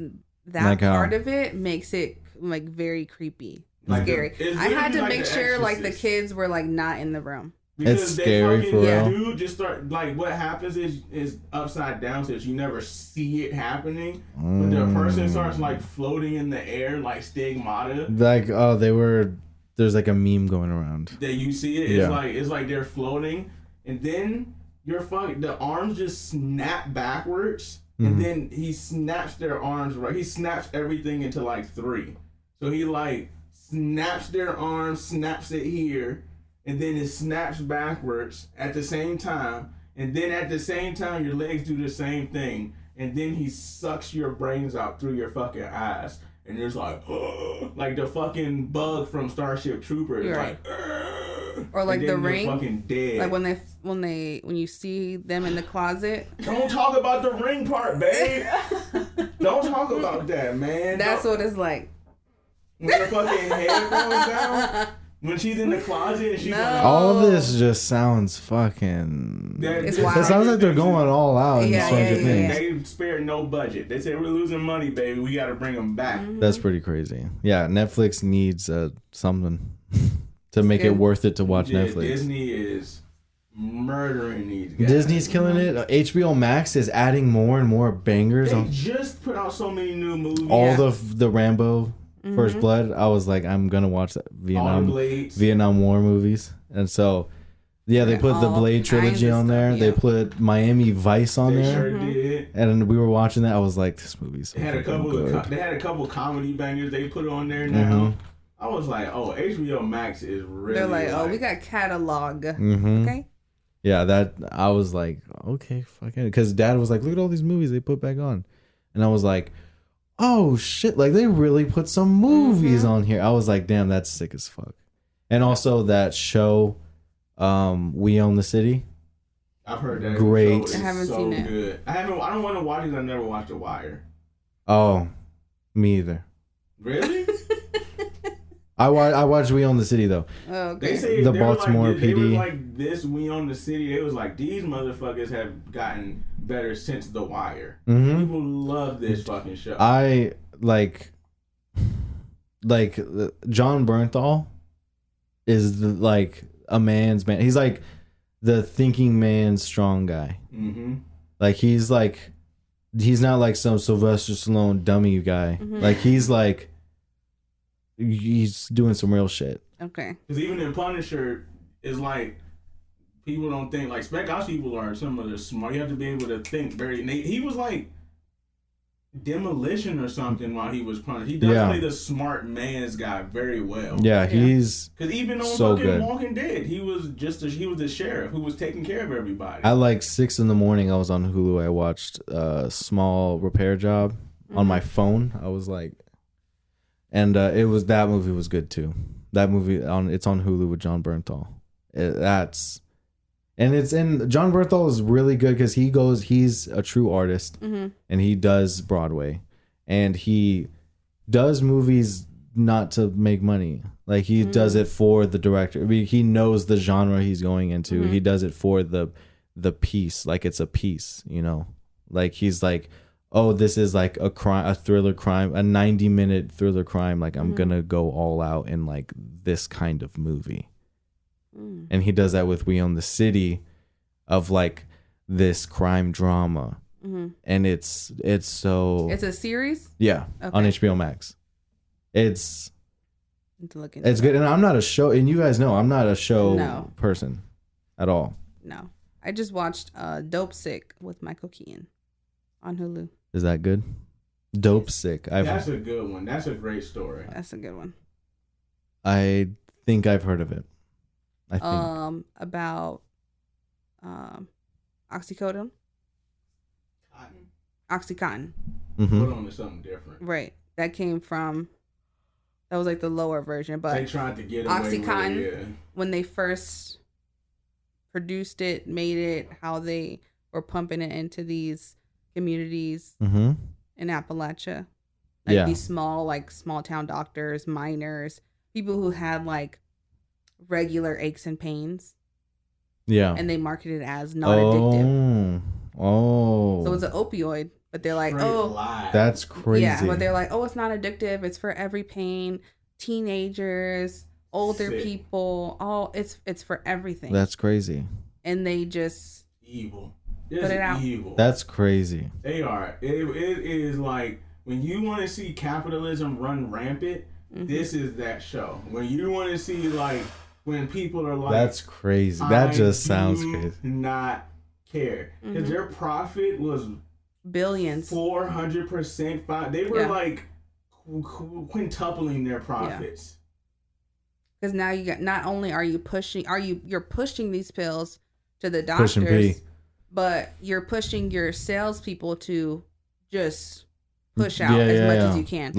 Speaker 1: Like
Speaker 2: part
Speaker 1: how?
Speaker 2: of it makes it like very creepy,
Speaker 3: Like
Speaker 2: scary.
Speaker 3: it's
Speaker 2: I had to
Speaker 3: literally like
Speaker 2: make
Speaker 3: The
Speaker 2: sure like the
Speaker 3: Exorcist.
Speaker 2: kids were like not in the room.
Speaker 3: Because
Speaker 1: It's
Speaker 3: they
Speaker 1: scary
Speaker 3: fucking
Speaker 1: for real.
Speaker 3: Dude just start like what happens is upside down, so that you never see it happening. But the person starts like floating in the air like stigmata.
Speaker 1: Like, there's like a meme going around.
Speaker 3: That you see it, it's like they're floating, and then the arms just snap backwards, and then he snaps their arms right. He snaps everything into like 3. So he like snaps their arms, snaps it here, and then it snaps backwards at the same time. And then at the same time, your legs do the same thing. And then he sucks your brains out through your fucking eyes. And there's like the fucking bug from Starship Troopers.
Speaker 2: You're
Speaker 3: like,
Speaker 2: or like The Ring.
Speaker 3: Fucking dead.
Speaker 2: Like when you see them in the closet.
Speaker 3: Don't talk about the ring part, babe. Don't talk about that, man.
Speaker 2: That's what it's like.
Speaker 3: When the fucking head goes down. When she's in the closet and she's like,
Speaker 1: all of this just sounds fucking.
Speaker 2: It's
Speaker 1: it
Speaker 2: wild.
Speaker 1: sounds like they're going all out in Stranger Things.
Speaker 3: They spared no budget. They said we're losing money, baby. We got to bring them back.
Speaker 1: That's pretty crazy. Yeah, Netflix needs something to make it worth it to watch Netflix.
Speaker 3: Disney is murdering these guys.
Speaker 1: Disney's killing it. HBO Max is adding more and more bangers.
Speaker 3: They just put out so many new movies.
Speaker 1: All the Rambo. First Blood, I was like, I'm gonna watch that Vietnam War movies, and so they put the Blade trilogy on there. Yeah. They put Miami Vice on there.
Speaker 3: Sure did.
Speaker 1: And we were watching that. I was like, this movie's so
Speaker 3: they had a couple comedy bangers they put on there now.
Speaker 1: Mm-hmm.
Speaker 3: I was like, oh, HBO Max is really.
Speaker 2: They're like, oh, we got catalog. Okay.
Speaker 1: Yeah, that I was like, okay, fucking, because Dad was like, look at all these movies they put back on, and I was like, oh shit, like they really put some movies on here. I was like, damn, that's sick as fuck. And also that show, We Own the City.
Speaker 3: I've heard that.
Speaker 1: Great.
Speaker 3: I
Speaker 2: haven't seen it.
Speaker 3: Good. I don't want to watch it. I never watched The Wire.
Speaker 1: Oh, me either.
Speaker 3: Really?
Speaker 1: I watched We Own the City though.
Speaker 2: Oh, okay.
Speaker 3: They say
Speaker 1: the Baltimore
Speaker 3: PD. They were like this. We Own the City. It was like these motherfuckers have gotten better since The Wire.
Speaker 1: Mm-hmm.
Speaker 3: People love this fucking show.
Speaker 1: I like John Bernthal is like a man's man. He's like the thinking man, strong guy. Mm-hmm. Like he's not like some Sylvester Stallone dummy guy. Mm-hmm. Like he's doing some real shit.
Speaker 2: Okay.
Speaker 3: Because even in Punisher, it's like people don't think like Spec Ops people are some of the smart. You have to be able to think very. He was like Demolition or something while he was Punisher. He does play the smart man's guy very well.
Speaker 1: Yeah, he's
Speaker 3: because even on
Speaker 1: so
Speaker 3: fucking
Speaker 1: good.
Speaker 3: Walking Dead, he was the sheriff who was taking care of everybody.
Speaker 1: At like 6 a.m, I was on Hulu. I watched a Small Repair Job on my phone. I was like. And that movie was good too. That movie it's on Hulu with John Bernthal. John Bernthal is really good because he's a true artist and he does Broadway and he does movies not to make money. Like he does it for the director. I mean, he knows the genre he's going into. He does it for the piece, like it's a piece, you know. Like he's like, oh, this is like a thriller crime, a 90-minute thriller crime. Like I'm gonna go all out in like this kind of movie. And he does that with We Own the City, of like this crime drama, and it's so.
Speaker 2: It's a series.
Speaker 1: Yeah,
Speaker 2: okay.
Speaker 1: On HBO Max. It's
Speaker 2: good,
Speaker 1: and I'm not a show, and you guys know I'm not a show person at all.
Speaker 2: No, I just watched Dopesick with Michael Keaton on Hulu.
Speaker 1: Is that good? Dopesick.
Speaker 3: That's a good one. That's a great story.
Speaker 2: That's a good one.
Speaker 1: I think I've heard of it. I think.
Speaker 2: About Oxycodone. Oxycontin.
Speaker 3: Put on to something different.
Speaker 2: Right. That was like the lower version, but
Speaker 3: they tried to get away
Speaker 2: Oxycontin
Speaker 3: with it,
Speaker 2: when they first produced it, made it, how they were pumping it into these communities in Appalachia, like these small town doctors, miners, people who had like regular aches and pains, and they marketed it as non-addictive. So it's an opioid, but they're like,
Speaker 1: that's crazy.
Speaker 2: But they're like, it's not addictive, it's for every pain, teenagers, older people, it's for everything.
Speaker 1: That's crazy.
Speaker 2: And they just
Speaker 3: evil.
Speaker 2: Put it out.
Speaker 3: Evil.
Speaker 1: That's crazy.
Speaker 3: They are. It is like when you want to see capitalism run rampant, this is that show. When you want to see like when people are like,
Speaker 1: that's crazy. That just sounds crazy.
Speaker 3: Not care because their profit was
Speaker 2: billions,
Speaker 3: 400%. They were like quintupling their profits.
Speaker 2: Because now you got, not only are you you're pushing these pills to the doctors, but you're pushing your salespeople to just push out as much as you can.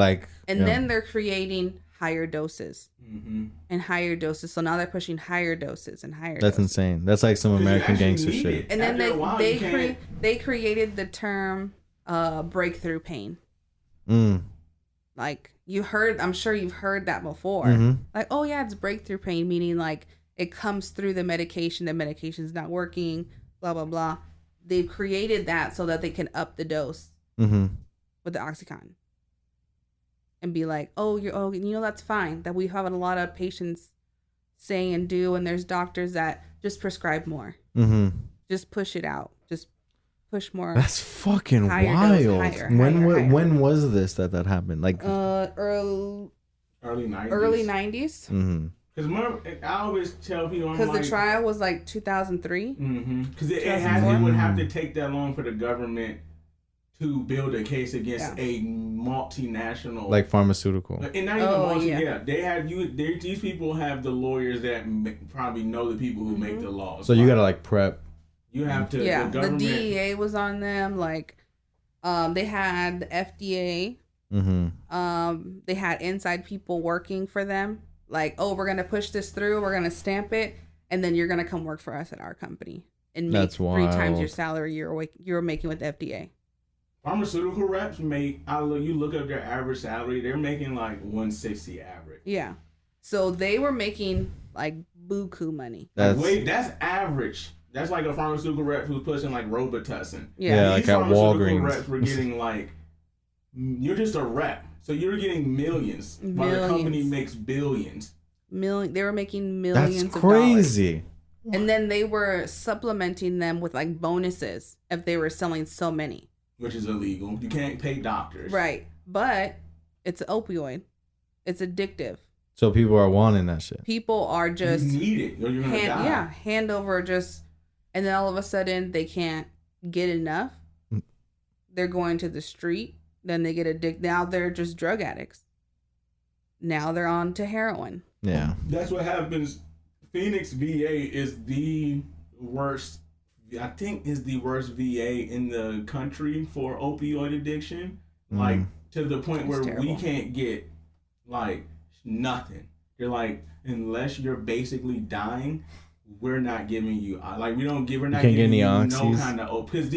Speaker 2: Then they're creating higher doses and higher doses. So now they're pushing higher doses and higher.
Speaker 1: That's
Speaker 2: doses.
Speaker 1: insane. That's like some American gangster shit.
Speaker 2: And then they created the term breakthrough pain. Like I'm sure you've heard that before. Like, oh yeah, it's breakthrough pain, meaning like it comes through the medication's not working, blah blah blah. They've created that so that they can up the dose with the Oxycontin. And be like, that's fine. That we have a lot of patients say and do, and there's doctors that just prescribe more. Just push it out. Just push more.
Speaker 1: That's fucking wild. When was this that happened? Like
Speaker 3: early 90s.
Speaker 2: Early 90s.
Speaker 3: Because I always tell people,
Speaker 2: because the trial was like 2003.
Speaker 3: Because it would have to take that long for the government to build a case against a multinational,
Speaker 1: like pharmaceutical,
Speaker 3: and not even they have these people have the lawyers that probably know the people who make the laws.
Speaker 1: So you gotta like prep.
Speaker 3: You have to.
Speaker 2: The DEA was on them. Like, they had the FDA. They had inside people working for them. Like, oh, we're gonna push this through. We're gonna stamp it, and then you're gonna come work for us at our company and make 3 times your salary you're making with the FDA.
Speaker 3: Pharmaceutical reps you look up their average salary, they're making like $160 average.
Speaker 2: Yeah. So they were making like buku money.
Speaker 3: That's average. That's like a pharmaceutical rep who's pushing like Robitussin.
Speaker 1: Yeah, like at Walgreens.
Speaker 3: Reps were getting like, you're just a rep. So you're getting millions. While the company makes billions.
Speaker 2: They were making millions
Speaker 1: of dollars. That's crazy.
Speaker 2: And then they were supplementing them with like bonuses if they were selling so many.
Speaker 3: Which is illegal. You can't pay doctors.
Speaker 2: Right. But it's an opioid. It's addictive.
Speaker 1: So people are wanting that shit.
Speaker 2: People are just...
Speaker 3: You need it or you're going to die.
Speaker 2: Yeah. Hand over just... And then all of a sudden, they can't get enough. They're going to the street. Then they get addicted. Now they're just drug addicts. Now they're on to heroin.
Speaker 1: Yeah.
Speaker 3: That's what happens. Phoenix VA is the worst... I think is the worst VA in the country for opioid addiction. Like, to the point where we can't get, like, nothing. They're like, unless you're basically dying, we're not giving you, like, we're not giving you no kind of, because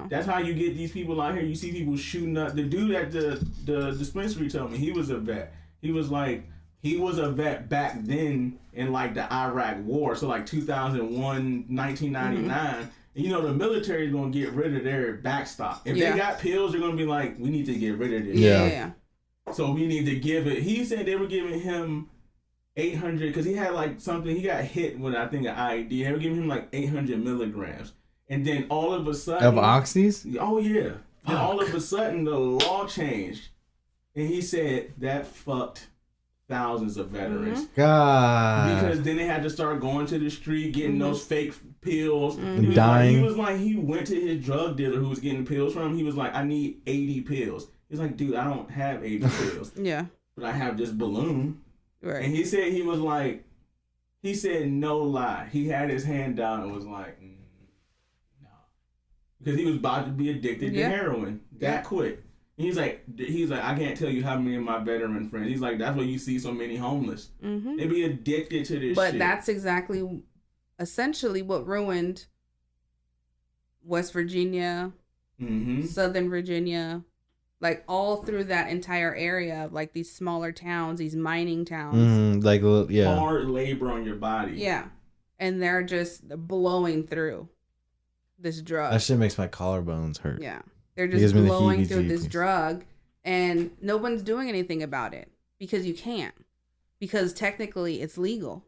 Speaker 3: that's how you get these people out here. You see people shooting up. The dude at the dispensary told me he was a vet. He was like, he was a vet back then in like the Iraq war. So like 2001, 1999. And you know, the military is going to get rid of their backstop. If they got pills, they're going to be like, we need to get rid of this.
Speaker 2: Yeah.
Speaker 3: So we need to give it. He said they were giving him 800 because he had like something. He got hit with, I think, an IED. They were giving him like 800 milligrams. And then all of a sudden.
Speaker 1: Of oxys?
Speaker 3: Oh, yeah. Then all of a sudden the law changed. And he said that fucked thousands of veterans.
Speaker 1: God.
Speaker 3: Because then they had to start going to the street, getting those fake pills.
Speaker 1: And dying.
Speaker 3: He went to his drug dealer who was getting pills from him. He was like, I need 80 pills. He's like, dude, I don't have 80 pills.
Speaker 2: Yeah.
Speaker 3: But I have this balloon.
Speaker 2: Right.
Speaker 3: And he said no lie. He had his hand down and was like, no. Because he was about to be addicted to heroin that quick. He's like, I can't tell you how many of my veteran friends. He's like, that's why you see so many homeless. They be addicted to this shit.
Speaker 2: But that's essentially what ruined West Virginia, Southern Virginia, like all through that entire area, like these smaller towns, these mining towns.
Speaker 3: Hard labor on your body.
Speaker 2: Yeah. And they're just blowing through this drug.
Speaker 1: That shit makes my collarbones hurt.
Speaker 2: Yeah. They're just blowing through this drug, and no one's doing anything about it because you can't. Because technically it's legal.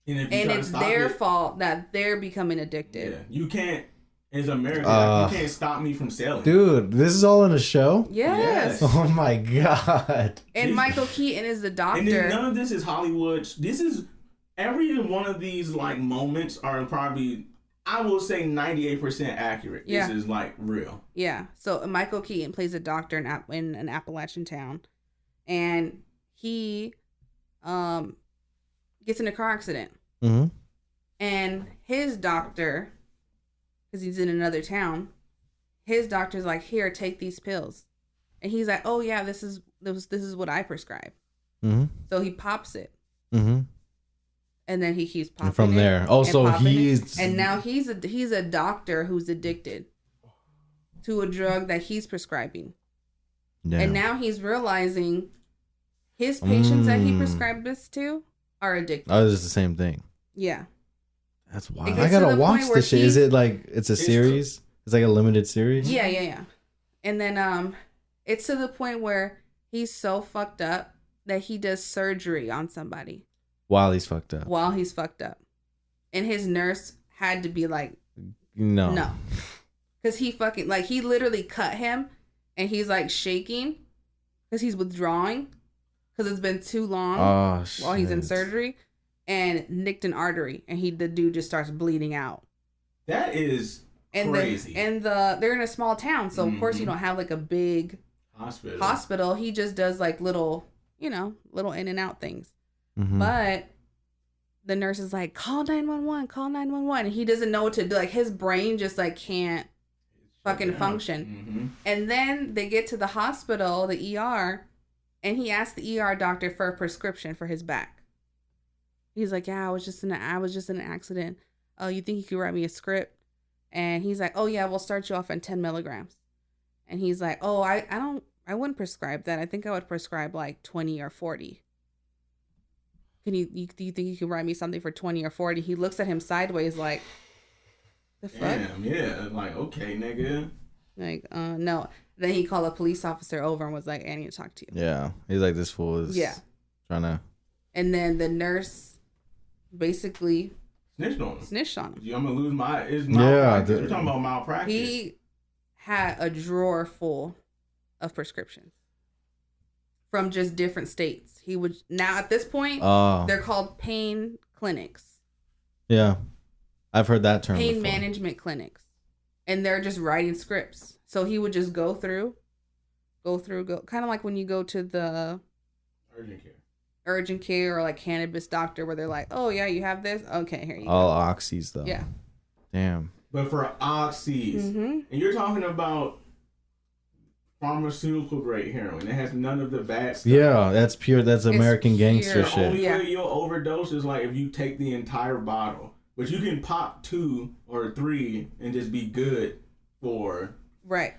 Speaker 2: And it's their fault that they're becoming addicted.
Speaker 3: Yeah. You can't, as America, you can't stop me from selling.
Speaker 1: Dude, this is all in a show?
Speaker 2: Yes.
Speaker 1: Oh my God.
Speaker 2: And Michael Keaton is the doctor.
Speaker 3: And then none of this is Hollywood. This is, every one of these like moments are probably I will say 98% accurate.
Speaker 2: Yeah.
Speaker 3: This is like real.
Speaker 2: Yeah. So Michael Keaton plays a doctor in an Appalachian town, and he gets in a car accident.
Speaker 1: Mm-hmm.
Speaker 2: And his doctor, because he's in another town, his doctor's like, "Here, take these pills," and he's like, "Oh yeah, this is what I prescribe."
Speaker 1: Mm-hmm.
Speaker 2: So he pops it,
Speaker 1: Mm-hmm.
Speaker 2: and then he keeps popping.
Speaker 1: And from
Speaker 2: it
Speaker 1: there, also
Speaker 2: and popping
Speaker 1: he's
Speaker 2: it. And now he's a doctor who's addicted to a drug that he's prescribing, and now he's realizing his patients that he prescribed this to are addicted.
Speaker 1: Oh, it's the same thing.
Speaker 2: Yeah.
Speaker 1: That's wild.
Speaker 2: It
Speaker 1: I
Speaker 2: gets to
Speaker 1: gotta
Speaker 2: the
Speaker 1: watch
Speaker 2: point where
Speaker 1: this shit. Is it like it's a series? It's like a limited series?
Speaker 2: Yeah. And then it's to the point where he's so fucked up that he does surgery on somebody
Speaker 1: While he's fucked up.
Speaker 2: And his nurse had to be like,
Speaker 1: No.
Speaker 2: because he fucking, like, he literally cut him and he's like shaking because he's withdrawing because it's been too long while he's in surgery, and nicked an artery, and the dude just starts bleeding out.
Speaker 3: That is crazy.
Speaker 2: They're in a small town, so of course you don't have like a big hospital. He just does like little in and out things.
Speaker 1: Mm-hmm.
Speaker 2: But the nurse is like, call 911, and he doesn't know what to do. Like, his brain just like can't fucking function.
Speaker 3: Mm-hmm.
Speaker 2: And then they get to the hospital, the ER, and he asked the ER doctor for a prescription for his back. He's like, yeah, I was just in an accident. Oh, you think you could write me a script? And he's like, oh yeah, we'll start you off on 10 milligrams. And he's like, oh, I wouldn't prescribe that. I think I would prescribe like 20 or 40. Do you think you could write me something for 20 or 40? He looks at him sideways like, the fuck?
Speaker 3: Damn, yeah. Like, okay, nigga.
Speaker 2: Like, no. Then he called a police officer over and was like, I need to talk to you.
Speaker 1: Yeah. He's like, this fool is trying to.
Speaker 2: And then the nurse basically
Speaker 3: snitched on him. I'm going to lose my malpractice.
Speaker 1: Yeah.
Speaker 3: We're talking about malpractice.
Speaker 2: He had a drawer full of prescriptions from just different states. He would, now at this point, they're called pain clinics.
Speaker 1: Yeah. I've heard that term
Speaker 2: Pain
Speaker 1: before.
Speaker 2: management clinics. And they're just writing scripts. So he would just go through, kind of like when you go to the urgent care or like cannabis doctor where they're like, oh yeah, you have this? Okay, here you
Speaker 1: All
Speaker 2: go.
Speaker 1: oxys though.
Speaker 2: Yeah.
Speaker 1: Damn.
Speaker 3: But for oxys, and you're talking about pharmaceutical grade heroin. It has none of the bad stuff.
Speaker 1: Yeah, that's pure. That's American gangster
Speaker 3: The
Speaker 1: shit.
Speaker 3: only way you'll overdose is like if you take the entire bottle. But you can pop 2 or 3 and just be good for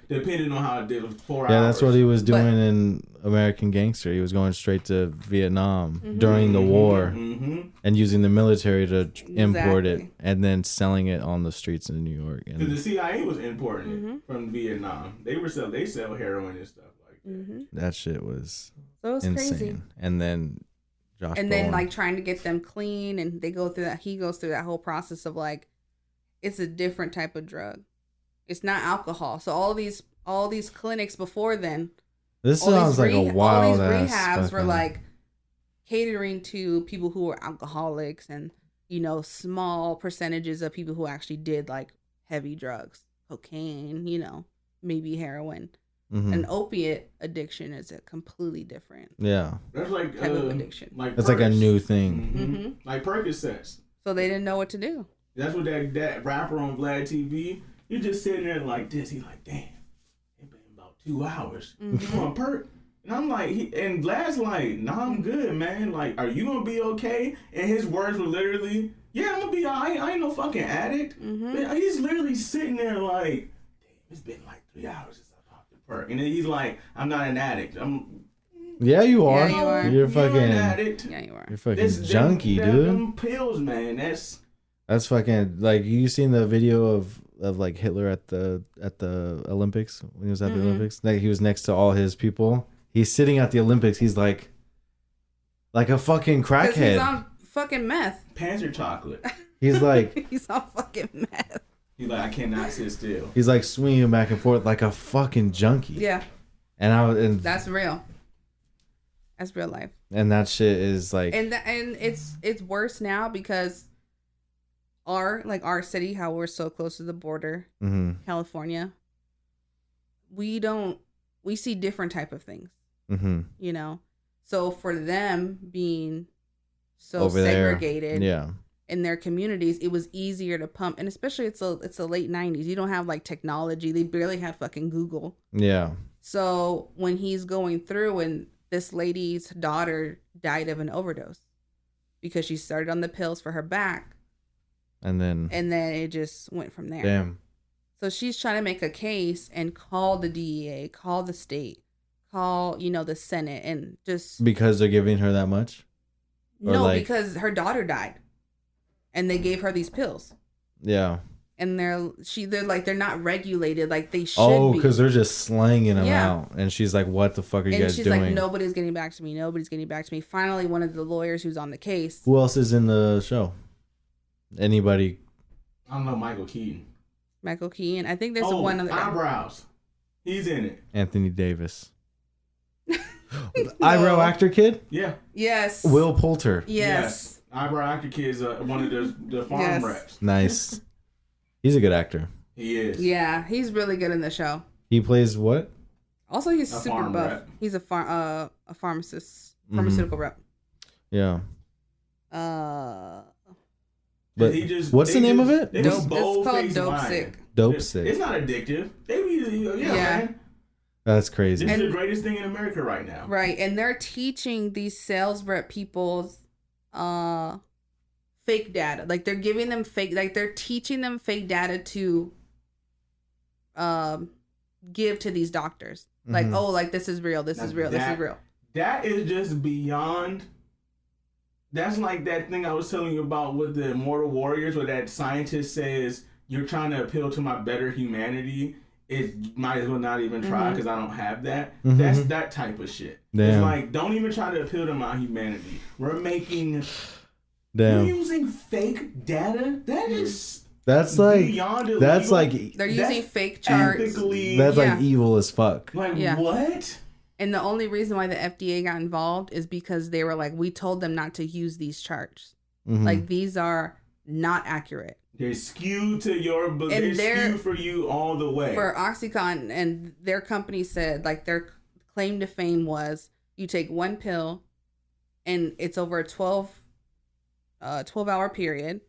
Speaker 3: depending on how it did 4 hours.
Speaker 1: Yeah, that's what he was doing in American Gangster. He was going straight to Vietnam during the war and using the military to import it and then selling it on the streets in New York.
Speaker 3: Because the CIA was importing it from Vietnam. They sell heroin and stuff like that.
Speaker 1: That shit was
Speaker 2: insane.
Speaker 1: Crazy. And then
Speaker 2: then like trying to get them clean, and he goes through that whole process of like, it's a different type of drug. It's not alcohol. So all these clinics before then,
Speaker 1: this sounds like a wild
Speaker 2: all these
Speaker 1: ass
Speaker 2: rehabs were like catering to people who were alcoholics and small percentages of people who actually did like heavy drugs, cocaine, maybe heroin. An opiate addiction is a completely different
Speaker 3: that's like
Speaker 2: type of addiction.
Speaker 3: Like
Speaker 1: it's like a new thing.
Speaker 3: Like Percocets.
Speaker 2: So they didn't know what to do.
Speaker 3: That's what that rapper on Vlad TV. You just sitting there like this. He's like, damn, it's been about 2 hours. You want perk? And I'm like, and Vlad's like, nah, I'm good, man. Like, are you gonna be okay? And his words were literally, yeah, I'm gonna be alright. I ain't no fucking addict. But he's literally sitting there like, damn, it's been like 3 hours since I popped the perk. And then he's like, I'm not an addict.
Speaker 1: Yeah, you are.
Speaker 2: Yeah, you are.
Speaker 1: You're fucking
Speaker 3: an addict.
Speaker 2: Yeah, you are.
Speaker 1: You're fucking junkie, dude.
Speaker 3: Them pills, man.
Speaker 1: That's fucking like, you seen the video of like Hitler at the Olympics when he was at the Olympics? Like, he was next to all his people. He's sitting at the Olympics. He's like a fucking crackhead.
Speaker 2: He's on fucking meth.
Speaker 3: Panzer chocolate.
Speaker 1: He's like
Speaker 2: he's on fucking meth.
Speaker 3: He's like, I cannot sit still.
Speaker 1: He's like swinging back and forth like a fucking junkie.
Speaker 2: Yeah.
Speaker 1: And
Speaker 2: that's real. That's real life.
Speaker 1: And that shit is like,
Speaker 2: and it's worse now because our city, how we're so close to the border, California, we see different type of things, you know. So for them being so
Speaker 1: over
Speaker 2: segregated,
Speaker 1: there.
Speaker 2: in their communities, it was easier to pump, and especially it's the late 90s. You don't have like technology. They barely had fucking Google.
Speaker 1: Yeah.
Speaker 2: So when he's going through, and this lady's daughter died of an overdose because she started on the pills for her back, and then it just went from there.
Speaker 1: Damn.
Speaker 2: So she's trying to make a case and call the DEA, call the state, call, you know, the Senate, and just
Speaker 1: Because they're giving her that much?
Speaker 2: No, because her daughter died and they gave her these pills.
Speaker 1: Yeah.
Speaker 2: And they're not regulated like they should be.
Speaker 1: Because they're just slanging them out. And she's like, what the fuck are you guys doing?
Speaker 2: And she's like, nobody's getting back to me. Nobody's getting back to me. Finally, one of the lawyers who's on the case.
Speaker 1: Who else is in the show? Anybody?
Speaker 3: I don't know, Michael Keaton.
Speaker 2: Michael Keaton. I think there's one other guy.
Speaker 3: Eyebrows. He's in it.
Speaker 1: Anthony Davis. Eyebrow actor kid?
Speaker 3: Yeah.
Speaker 2: Yes.
Speaker 1: Will Poulter.
Speaker 2: Yes.
Speaker 3: Eyebrow actor kid is one of the farm reps.
Speaker 1: Nice. He's a good actor.
Speaker 3: He is.
Speaker 2: Yeah, he's really good in the show.
Speaker 1: He plays what?
Speaker 2: Also, he's super buff. Rep. He's a pharmacist, pharmaceutical rep.
Speaker 1: Yeah.
Speaker 3: But
Speaker 1: what's the name of it?
Speaker 2: It's called Dopesick.
Speaker 1: Dopesick.
Speaker 3: It's not addictive. Man.
Speaker 1: That's crazy.
Speaker 3: This is the greatest thing in America right now.
Speaker 2: Right, and they're teaching these sales rep people's fake data. Like they're giving them they're teaching them fake data to give to these doctors. Like, oh, like this is real, this is real.
Speaker 3: That is just beyond. That's like that thing I was telling you about with the Immortal Warriors, where that scientist says, you're trying to appeal to my better humanity. It might as well not even try because I don't have that. That's that type of shit. Damn. It's like, don't even try to appeal to my humanity. We're making... You're using fake data? That is...
Speaker 1: That's like...
Speaker 3: beyond illegal.
Speaker 1: That's like...
Speaker 2: They're using fake charts.
Speaker 3: Ethically,
Speaker 1: that's like evil as fuck.
Speaker 3: Like, what?
Speaker 2: And the only reason why the FDA got involved is because they were like, we told them not to use these charts. Like, these are not accurate.
Speaker 3: They're skewed to they're skewed for you all the way. For
Speaker 2: OxyContin, and their company said, like, their claim to fame was, you take one pill, and it's over a 12-hour period,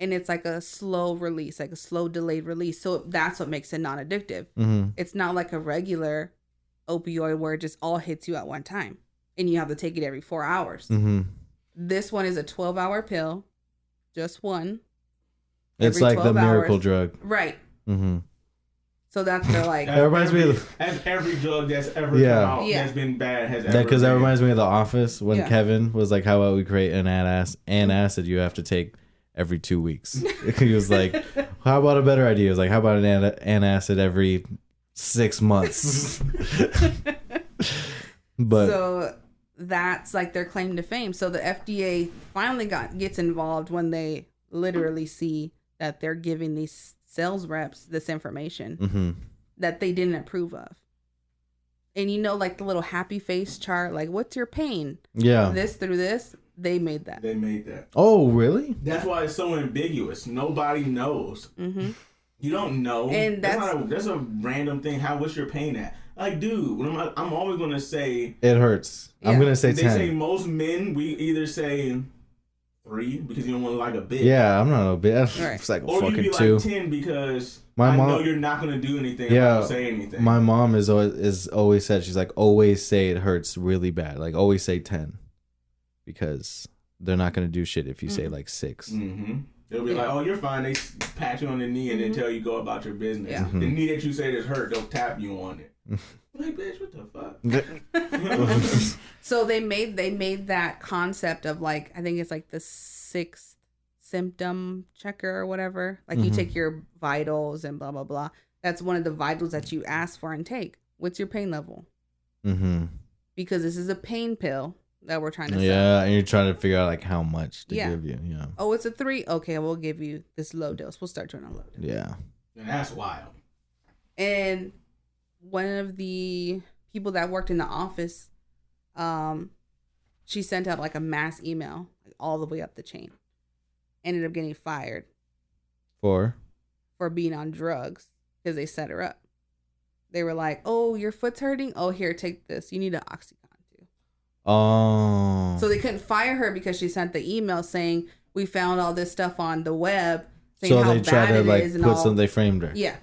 Speaker 2: and it's like a slow release, like a slow delayed release. So that's what makes it non-addictive. It's not like a regular opioid where it just all hits you at one time and you have to take it every 4 hours. This one is a 12-hour pill, just one.
Speaker 1: It's like the miracle drug,
Speaker 2: right? So that's where like
Speaker 1: that reminds me of
Speaker 3: every drug that's ever come out that's been bad has ever.
Speaker 1: Because that reminds me of The Office when Kevin was like, "How about we create an acid you have to take every 2 weeks?" He was like, "How about a better idea?" He was like, "How about an acid every 6 months?" But
Speaker 2: so that's like their claim to fame. So the FDA finally gets involved when they literally see that they're giving these sales reps this information that they didn't approve of. And you know, like the little happy face chart, like, what's your pain?
Speaker 1: Yeah.
Speaker 2: This through this, they made that.
Speaker 1: Oh, really?
Speaker 3: That's why it's so ambiguous. Nobody knows. You don't know. And that's a random thing. What's your pain at? Like, dude, I'm always going to say...
Speaker 1: It hurts. Yeah. I'm going to say 10.
Speaker 3: They say most men, we either say 3 because you don't want to like a bitch.
Speaker 1: Yeah, I'm not a bitch. Right. It's like a fucking 2. Or you be like 10
Speaker 3: because I know you're not going to do anything if I don't say anything.
Speaker 1: My mom is always said, she's like, always say it hurts really bad. Like, always say 10. Because they're not going to do shit if you say like 6.
Speaker 3: They'll be like, oh, you're fine. They pat you on the knee and then tell you go about your business. Yeah. The knee that you say is hurt, they'll tap you on it. Like, bitch, what the fuck?
Speaker 2: So they made that concept of like, I think it's like the 6th symptom checker or whatever. Like you take your vitals and blah, blah, blah. That's one of the vitals that you ask for and take. What's your pain level? Because this is a pain pill that we're trying to sell.
Speaker 1: Yeah, and you're trying to figure out like how much to give you. Yeah.
Speaker 2: Oh, it's a 3? Okay, we'll give you this low dose. We'll start you on a low dose.
Speaker 1: Yeah.
Speaker 3: And that's wild.
Speaker 2: And one of the people that worked in the office, she sent out like a mass email, like all the way up the chain. Ended up getting fired
Speaker 1: For
Speaker 2: being on drugs because they set her up. They were like, "Oh, your foot's hurting. Oh, here, take this. You need an Oxycontin too."
Speaker 1: Oh.
Speaker 2: So they couldn't fire her because she sent the email saying, "We found all this stuff on the web." Saying
Speaker 1: So
Speaker 2: how
Speaker 1: they tried
Speaker 2: bad
Speaker 1: to
Speaker 2: it
Speaker 1: like
Speaker 2: is and
Speaker 1: put
Speaker 2: all.
Speaker 1: some. They framed her.
Speaker 2: Yeah,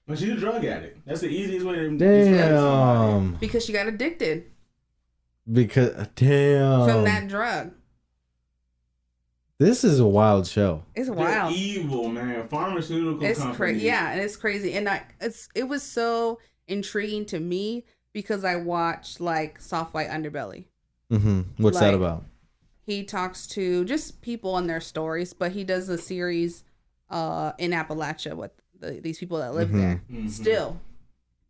Speaker 3: But she's a drug addict. That's the easiest way to describe somebody.
Speaker 1: Damn.
Speaker 2: because she got addicted
Speaker 1: Because damn.
Speaker 2: from that drug.
Speaker 1: This is a wild show.
Speaker 2: It's
Speaker 3: They're
Speaker 2: wild.
Speaker 3: evil, man. Pharmaceutical
Speaker 2: It's
Speaker 3: companies.
Speaker 2: crazy. Yeah, and it's crazy. And it was so intriguing to me because I watched like Soft White Underbelly.
Speaker 1: Mm-hmm. What's that
Speaker 2: Like,
Speaker 1: about?
Speaker 2: He talks to just people and their stories, but he does a series in Appalachia with these people that live there still.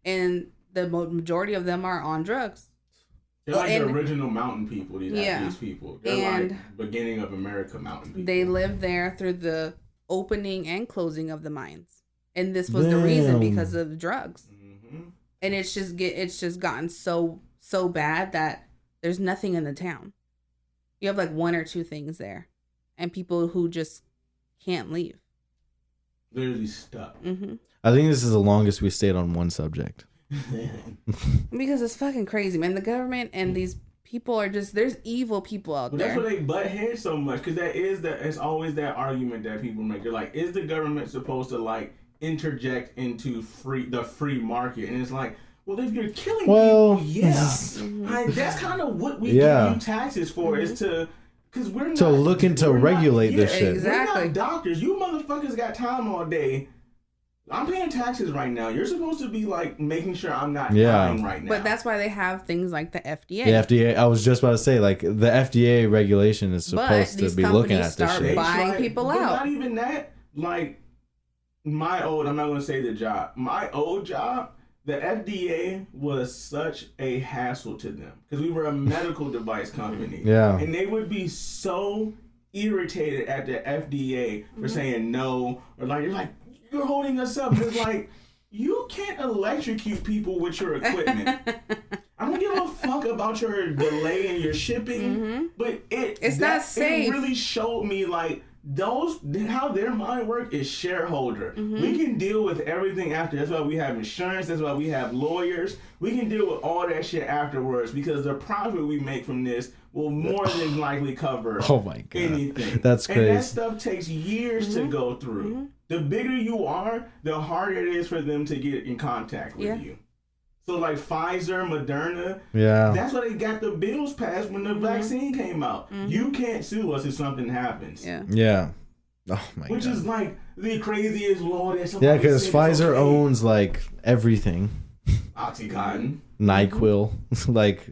Speaker 2: And the majority of them are on drugs.
Speaker 3: They're like the original mountain people, these people. They're
Speaker 2: And
Speaker 3: like beginning of America mountain people.
Speaker 2: They lived there through the opening and closing of the mines. And this was the reason, because of drugs.
Speaker 3: Mm-hmm.
Speaker 2: And it's just gotten so bad that there's nothing in the town. You have like one or two things there, and people who just can't leave.
Speaker 3: Literally stuck.
Speaker 2: Mm-hmm.
Speaker 1: I think this is the longest we stayed on one subject.
Speaker 2: Because it's fucking crazy, man. The government and these people are just, there's evil people out there.
Speaker 3: That's why they butt heads so much, because it's always that argument that people make. They're like, is the government supposed to like interject into the free market? And it's like, well, if you're killing people, yeah. That's kind of what we give you taxes for, is to, because we're not
Speaker 1: to look into regulate this shit.
Speaker 2: Exactly.
Speaker 3: We're not doctors. You motherfuckers got time all day. I'm paying taxes right now. You're supposed to be like making sure I'm not dying right now.
Speaker 2: But that's why they have things like the FDA.
Speaker 1: The FDA. I was just about to say, like, the FDA regulation is supposed to be looking at this shit.
Speaker 2: Buying people out.
Speaker 3: Not even that. Like I'm not going to say the job. My old job, the FDA was such a hassle to them because we were a medical device company.
Speaker 1: Yeah.
Speaker 3: And they would be so irritated at the FDA for saying no, or like, you're holding us up. It's like, you can't electrocute people with your equipment. I don't give a fuck about your delay in your shipping, but it's
Speaker 2: not safe.
Speaker 3: It really showed me like how their mind work is shareholder. We can deal with everything after. That's why we have insurance. That's why we have lawyers. We can deal with all that shit afterwards because the profit we make from this will more than likely cover anything.
Speaker 1: That's crazy.
Speaker 3: And that stuff takes years to go through. The bigger you are, the harder it is for them to get in contact with you. So like Pfizer, Moderna, that's why they got the bills passed when the vaccine came out. You can't sue us if something happens.
Speaker 1: Yeah. Oh my god.
Speaker 3: Which is like the craziest law that's
Speaker 1: because Pfizer owns like everything.
Speaker 3: Oxycontin.
Speaker 1: NyQuil. Like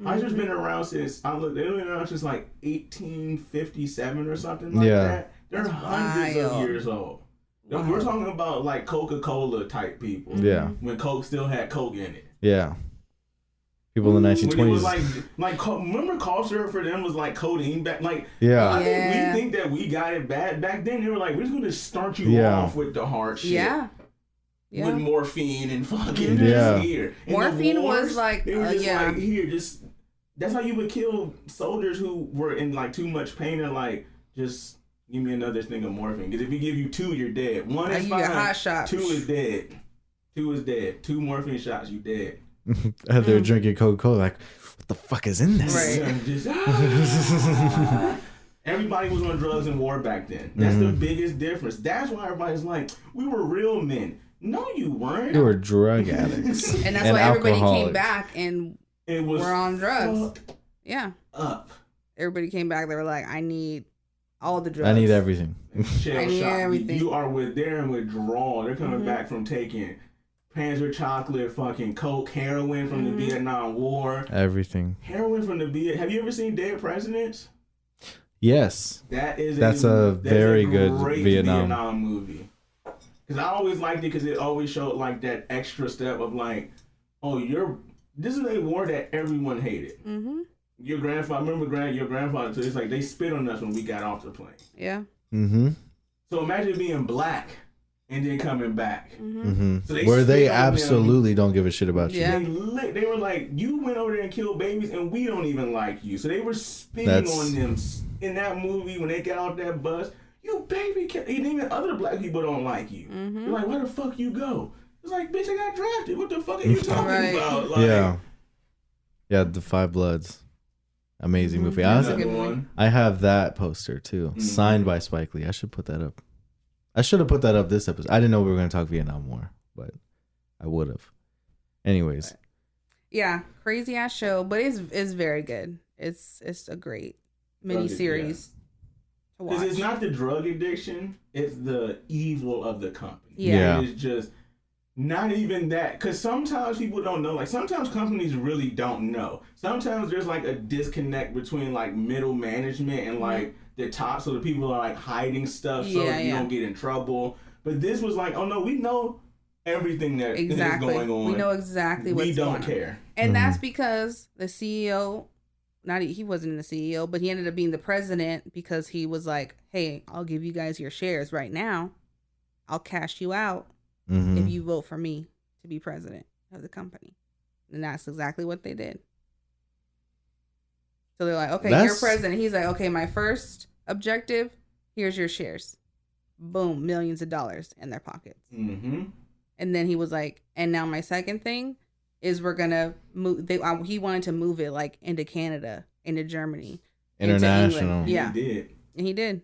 Speaker 3: Pfizer's been around since they've been around since like 1857 or something like that. They're hundreds of years old. Wow. We're talking about like Coca-Cola type people.
Speaker 1: Yeah.
Speaker 3: When Coke still had Coke in it.
Speaker 1: Yeah. People in the 1920s.
Speaker 3: When it was like remember cough syrup for them was like codeine back. Like we think that we got it bad back then. They were like, we're just gonna start you off with the hard shit.
Speaker 2: Yeah.
Speaker 3: With morphine and fucking here. And
Speaker 2: morphine was like,
Speaker 3: they were just like, here, just that's how you would kill soldiers who were in like too much pain and like just give me another thing of morphine. Because if we give you 2, you're dead. 1 is fine.
Speaker 2: Hot shots.
Speaker 3: 2 is dead. 2 is dead. 2 morphine shots, you dead.
Speaker 1: They're drinking Coca-Cola, like, what the fuck is in this?
Speaker 2: Right.
Speaker 3: Everybody was on drugs in war back then. That's the biggest difference. That's why everybody's like, we were real men. No, you weren't.
Speaker 1: You were drug addicts.
Speaker 2: And that's why everybody came back and were on drugs. Yeah.
Speaker 3: Up.
Speaker 2: Everybody came back. They were like, I need all the drugs.
Speaker 1: I need everything.
Speaker 2: I need everything.
Speaker 3: You are they're in withdrawal. They're coming back from taking Panzer chocolate, fucking coke, heroin from the Vietnam War.
Speaker 1: Everything.
Speaker 3: Heroin from the Vietnam. Have you ever seen Dead Presidents?
Speaker 1: Yes.
Speaker 3: That's
Speaker 1: a very good
Speaker 3: Vietnam movie. Because I always liked it because it always showed like that extra step of like, oh, this is a war that everyone hated. Your grandfather, your grandfather, so it's like they spit on us when we got off the plane.
Speaker 2: Yeah.
Speaker 3: So imagine being black and then coming back. So
Speaker 1: where they absolutely don't give a shit about you.
Speaker 2: Yeah.
Speaker 3: They were like, you went over there and killed babies and we don't even like you. So they were spitting on them in that movie when they got off that bus. You baby cat. And even other black people don't like you.
Speaker 2: Mm-hmm.
Speaker 3: You're like, where the fuck you go? It's like, bitch, I got drafted. What the fuck are you talking about? Like,
Speaker 1: yeah, The Five Bloods. Amazing movie.
Speaker 2: That's a good one.
Speaker 1: I have that poster too, signed by Spike Lee. I should put that up. I should have put that up this episode. I didn't know we were going to talk Vietnam War, but I would have. Anyways.
Speaker 2: Yeah, crazy ass show, but it's very good. It's a great mini series to watch.
Speaker 3: Because it's not the drug addiction, it's the evil of the company.
Speaker 2: Yeah.
Speaker 3: It's just not even that. Because sometimes people don't know. Like, sometimes companies really don't know. Sometimes there's like a disconnect between like middle management and like the top, so the people are like hiding stuff so that you don't get in trouble. But this was like, oh no, we know everything that is going on.
Speaker 2: We know exactly what's going on.
Speaker 3: We don't care.
Speaker 2: And that's because the CEO, he wasn't the CEO, but he ended up being the president because he was like, hey, I'll give you guys your shares right now. I'll cash you out if you vote for me to be president of the company. And that's exactly what they did. So they're like, okay, you're president. He's like, okay, my first objective, here's your shares. Boom, millions of dollars in their pockets.
Speaker 3: Mm-hmm.
Speaker 2: And then he was like, and now my second thing is we're going to move. He wanted to move it like into Canada, into Germany.
Speaker 1: International.
Speaker 2: Into yeah.
Speaker 3: He did.
Speaker 2: And he did.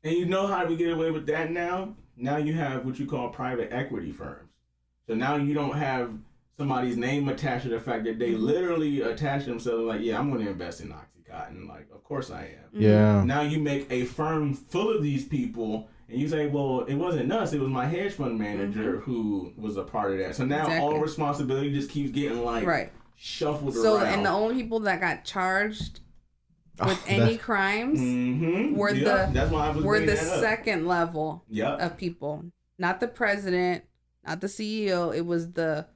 Speaker 3: And you know how we get away with that now? Now you have what you call private equity firms. So now you don't have somebody's name attached to the fact that they literally attach themselves like, yeah, I'm going to invest in Oxycontin. Like, of course I am.
Speaker 1: Yeah.
Speaker 3: Now you make a firm full of these people and you say, well, it wasn't us. It was my hedge fund manager who was a part of that. So now all responsibility just keeps getting like shuffled around.
Speaker 2: So, and the only people that got charged with any crimes were the second level of people. Not the president, not the CEO. It was the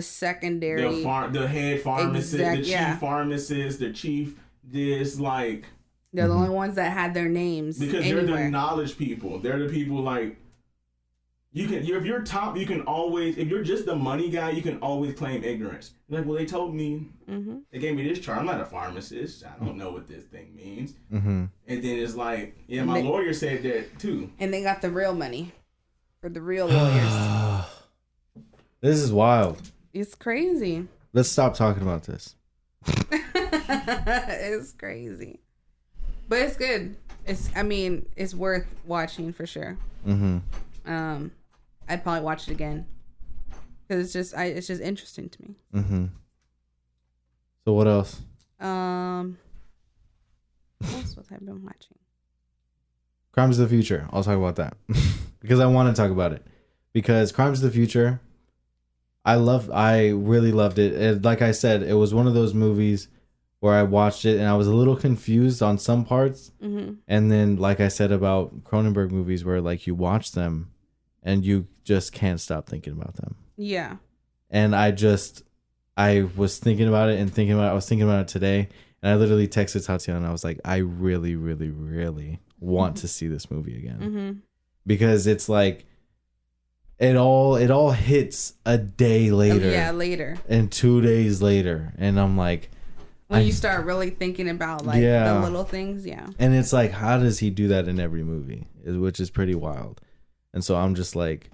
Speaker 2: secondary.
Speaker 3: The head pharmacist, the chief pharmacist, the chief this, like...
Speaker 2: They're the only ones that had their names
Speaker 3: because
Speaker 2: anywhere.
Speaker 3: They're the knowledge people. They're the people like... if you're top, you can always... If you're just the money guy, you can always claim ignorance. You're like, well, they told me... They gave me this chart. I'm not a pharmacist. I don't know what this thing means. And then it's like, yeah, my lawyer said that too.
Speaker 2: And they got the real money for the real lawyers.
Speaker 1: This is wild.
Speaker 2: It's crazy.
Speaker 1: Let's stop talking about this.
Speaker 2: It's crazy. But it's good. It's worth watching for sure. I'd probably watch it again because it's just interesting to me.
Speaker 1: So what else?
Speaker 2: What else was I been watching?
Speaker 1: Crimes of the Future. I'll talk about that because I want to talk about it because Crimes of the Future. I really loved it. Like I said, it was one of those movies where I watched it and I was a little confused on some parts. And then, like I said about Cronenberg movies, where like you watch them and you just can't stop thinking about them.
Speaker 2: Yeah.
Speaker 1: And I was thinking about it and thinking about it. I was thinking about it today, and I literally texted Tatiana and I was like, I really, really, really want to see this movie again because it's like. It all hits a day later.
Speaker 2: Yeah, later.
Speaker 1: And 2 days later. And I'm like...
Speaker 2: When you start really thinking about like the little things,
Speaker 1: And it's like, how does he do that in every movie? Which is pretty wild. And so I'm just like,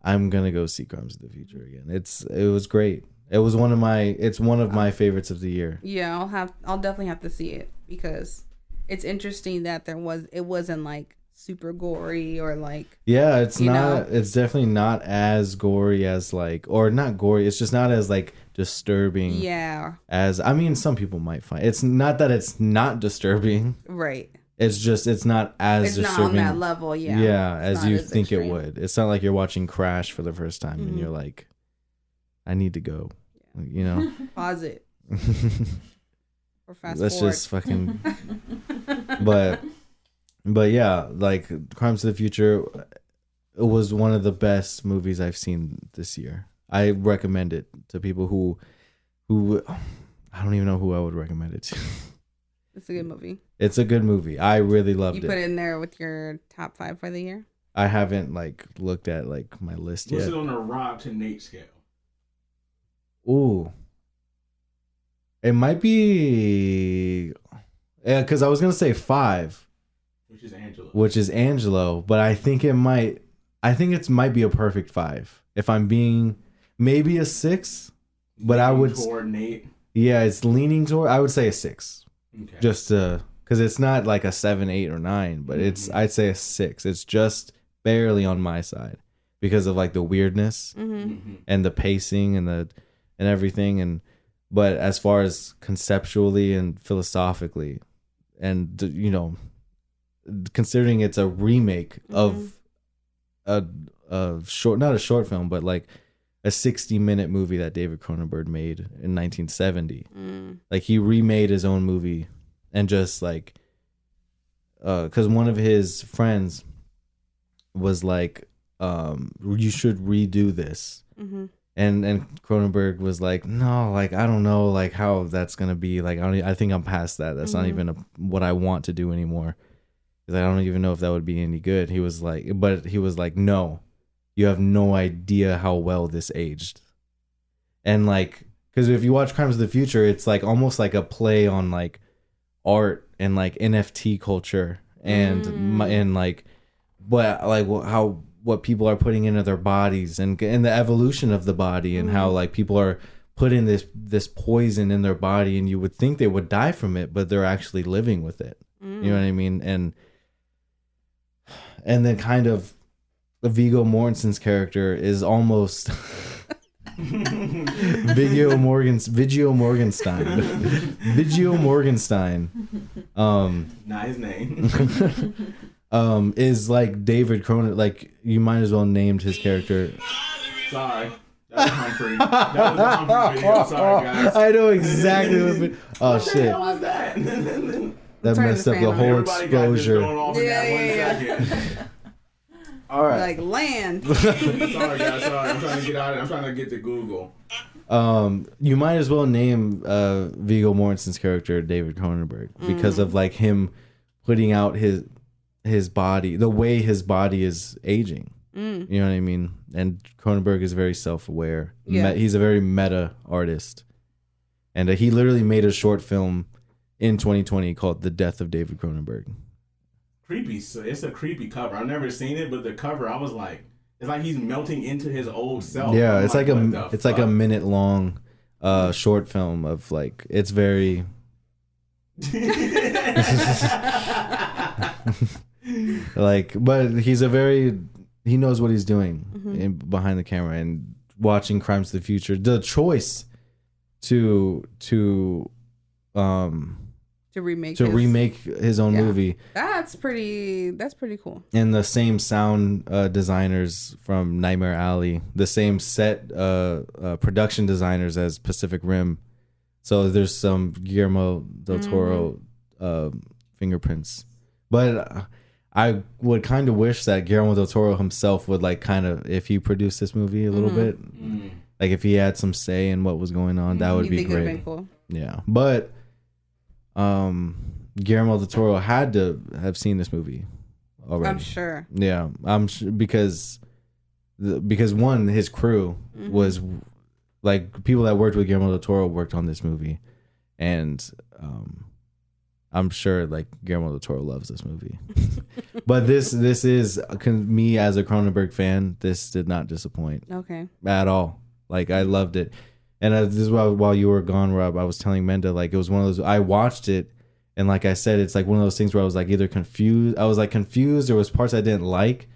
Speaker 1: I'm going to go see Crimes of the Future again. It was great. It's one of my favorites of the year.
Speaker 2: Yeah, I'll definitely have to see it because it's interesting that it wasn't like super gory or like
Speaker 1: it's definitely not as gory as like, or not gory, it's just not as like disturbing as some people might find. It's not that it's not disturbing,
Speaker 2: right?
Speaker 1: It's just it's not as disturbing,
Speaker 2: not on that level
Speaker 1: as you think it would. It's not like you're watching Crash for the first time and you're like, I need to go,
Speaker 2: pause it or fast
Speaker 1: let's
Speaker 2: forward.
Speaker 1: just fucking But yeah, like Crimes of the Future, it was one of the best movies I've seen this year. I recommend it to people who I don't even know who I would recommend it to.
Speaker 2: It's a good movie.
Speaker 1: It's a good movie. I really loved it.
Speaker 2: You put it in there with your top 5 for the year?
Speaker 1: I haven't like looked at like my list yet.
Speaker 3: What's it on a Rob to Nate scale?
Speaker 1: Ooh. It might be because I was gonna say 5.
Speaker 3: Which is
Speaker 1: Angelo, but I think it might be a perfect 5. If I'm being maybe a 6, but I would
Speaker 3: coordinate.
Speaker 1: Yeah, it's leaning toward. I would say a 6,
Speaker 3: okay.
Speaker 1: Just because it's not like a 7, 8, or 9, but I'd say a 6. It's just barely on my side because of like the weirdness and the pacing and everything, but as far as conceptually and philosophically, and you know, considering it's a remake of a short, not a short film, but like a 60-minute movie that David Cronenberg made in 1970. Like he remade his own movie, and just like, because one of his friends was like, you should redo this. And Cronenberg was like, no, like I don't know, like how that's gonna be. Like I think I'm past that. That's not even what I want to do anymore. I don't even know if that would be any good. He was like, no, you have no idea how well this aged. And like, because if you watch Crimes of the Future, it's like almost like a play on like art and like NFT culture and like, but like how what people are putting into their bodies and the evolution of the body and how like people are putting this poison in their body, and you would think they would die from it, but they're actually living with it. You know what I mean? And then kind of Viggo Mortensen's character is almost Viggo Morgenstein.
Speaker 3: Not his name.
Speaker 1: Is like David Cronenberg. Like you might as well named his character.
Speaker 3: Sorry. That was Humphrey. That was a Humphrey video. Sorry, guys.
Speaker 1: I know exactly what. Oh
Speaker 3: what
Speaker 1: shit!
Speaker 3: The hell was that?
Speaker 1: That messed up the whole exposure.
Speaker 2: Yeah.
Speaker 1: All right.
Speaker 2: Like land.
Speaker 3: Sorry, guys. Sorry. I'm trying to get out. I'm trying to get to Google.
Speaker 1: You might as well name Viggo Mortensen's character David Cronenberg because of like him putting out his body, the way his body is aging. You know what I mean? And Cronenberg is very self-aware.
Speaker 2: Yeah.
Speaker 1: He's a very meta artist. And he literally made a short film in 2020 called The Death of David Cronenberg.
Speaker 3: Creepy. So it's a creepy cover. I've never seen it, but the cover, I was like, it's like he's melting into his old self.
Speaker 1: Yeah, it's like a minute long short film of like, it's very like, but he knows what he's doing behind the camera. And watching Crimes of the Future, the choice to remake his own movie,
Speaker 2: that's pretty cool.
Speaker 1: And the same sound designers from Nightmare Alley, the same set production designers as Pacific Rim. So there's some Guillermo del Toro fingerprints. But I would kind of wish that Guillermo del Toro himself would like kind of, if he produced this movie a little bit, like if he had some say in what was going on, that would be great. Cool. Yeah, but Guillermo del Toro had to have seen this movie already.
Speaker 2: I'm sure.
Speaker 1: Yeah, I'm sure because one, his crew was like people that worked with Guillermo del Toro worked on this movie, and I'm sure like Guillermo del Toro loves this movie. But this is me as a Cronenberg fan. This did not disappoint.
Speaker 2: Okay.
Speaker 1: At all. Like I loved it. And this is while you were gone, Rob, I was telling Menda, like it was one of those, I watched it, and like I said, it's like one of those things where I was like either confused. I was like confused. There was parts I didn't like.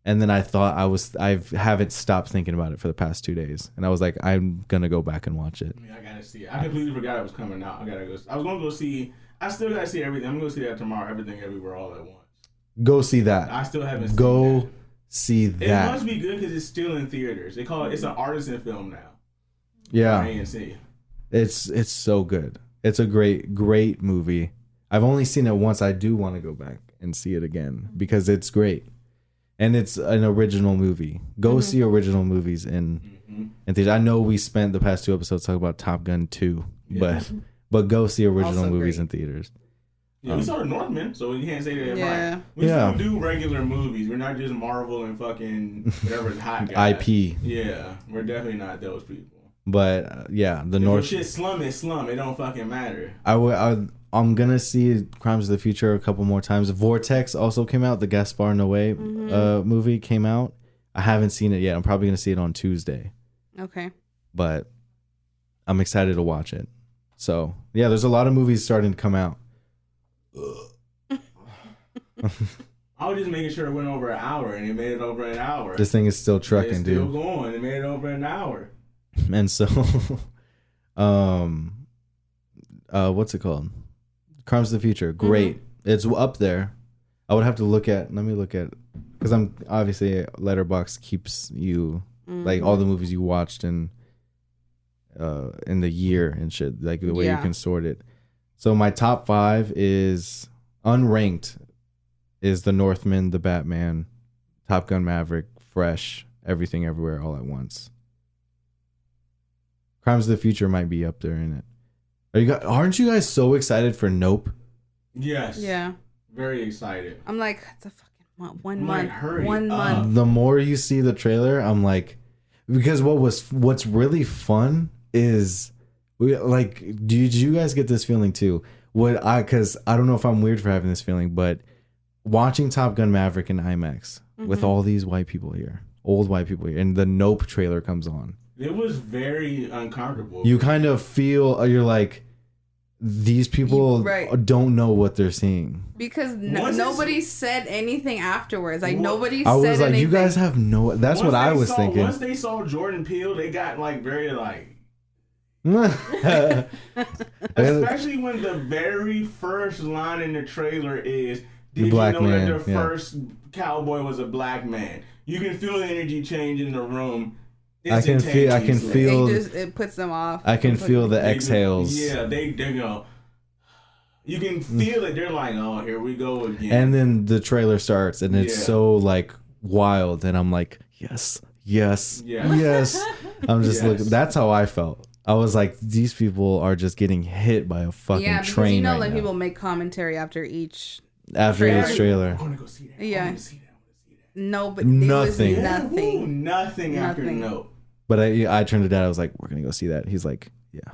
Speaker 1: And then I thought I haven't stopped thinking about it for the past 2 days. And I was like, I'm going to go back and watch it.
Speaker 3: I mean, I got to see it. I completely forgot it was coming out. I was going to go see, I still got to see everything. I'm going to see that tomorrow, Everything Everywhere All at Once.
Speaker 1: Go see that.
Speaker 3: I still haven't seen
Speaker 1: Go
Speaker 3: that.
Speaker 1: See that.
Speaker 3: It must be good because it's still in theaters. It's an artisan film now.
Speaker 1: Yeah.
Speaker 3: ANC.
Speaker 1: It's so good. It's a great movie. I've only seen it once. I do want to go back and see it again because it's great. And it's an original movie. Go see original movies in theaters. I know we spent the past 2 episodes talking about Top Gun 2, but go see original
Speaker 2: Also
Speaker 1: movies
Speaker 2: great.
Speaker 1: in theaters.
Speaker 3: Yeah, we saw The Northman, so we can't say that.
Speaker 2: Yeah.
Speaker 3: Right. We still do regular movies. We're not just Marvel and fucking whatever's hot guys.
Speaker 1: IP.
Speaker 3: Yeah, we're definitely not those people.
Speaker 1: But yeah, the North
Speaker 3: shit slum is slum. It don't fucking matter.
Speaker 1: I'm gonna see Crimes of the Future a couple more times. Vortex also came out. The Gaspar Noé movie came out. I haven't seen it yet. I'm probably gonna see it on Tuesday.
Speaker 2: Okay.
Speaker 1: But I'm excited to watch it. So yeah, there's a lot of movies starting to come out.
Speaker 3: I was just making sure it went over an hour, and it made it over an hour.
Speaker 1: This thing is still trucking,
Speaker 3: it's still
Speaker 1: dude.
Speaker 3: going. It made it over an hour.
Speaker 1: And so, what's it called? Crimes of the Future. Great. It's up there. I would have to look at. Let me look at, because I'm obviously Letterboxd keeps you like all the movies you watched in the year and shit, like the way you can sort it. So my top 5 is unranked. Is The Northman, The Batman, Top Gun Maverick, Fresh, Everything Everywhere All at Once. Crimes of the Future might be up there in it. Aren't you guys so excited for Nope?
Speaker 3: Yes.
Speaker 2: Yeah.
Speaker 3: Very excited.
Speaker 2: I'm like, it's a fucking one
Speaker 3: Like,
Speaker 2: month.
Speaker 3: hurry
Speaker 2: 1
Speaker 3: up.
Speaker 2: month.
Speaker 1: The more you see the trailer, I'm like, because what's really fun is did you guys get this feeling too? Because I don't know if I'm weird for having this feeling, but watching Top Gun Maverick in IMAX with all these white people here, old white people here, and the Nope trailer comes on.
Speaker 3: It was very uncomfortable.
Speaker 1: You kind of feel, you're like, these people don't know what they're seeing.
Speaker 2: Because nobody said anything afterwards. Like, nobody
Speaker 1: I
Speaker 2: said
Speaker 1: was like,
Speaker 2: anything.
Speaker 1: you guys have no... That's what I was thinking.
Speaker 3: Once they saw Jordan Peele, they got like very like... Especially when the very first line in the trailer is, did you know that the first cowboy was a black man? You can feel the energy change in the room.
Speaker 1: I can feel
Speaker 2: it puts them off.
Speaker 1: I can feel the exhales.
Speaker 3: Yeah, they go. You can feel it. They're like, oh, here we go again.
Speaker 1: And then the trailer starts, and it's so like wild, and I'm like, yes. I'm just looking. That's how I felt. I was like, these people are just getting hit by a fucking train.
Speaker 2: You know,
Speaker 1: right
Speaker 2: like
Speaker 1: now.
Speaker 2: people make commentary after each
Speaker 1: trailer.
Speaker 3: I'm gonna go see that.
Speaker 2: Yeah. No, but
Speaker 1: nothing.
Speaker 2: It was nothing.
Speaker 3: Nothing after no.
Speaker 1: But I turned to Dad. I was like, we're gonna go see that. He's like, yeah.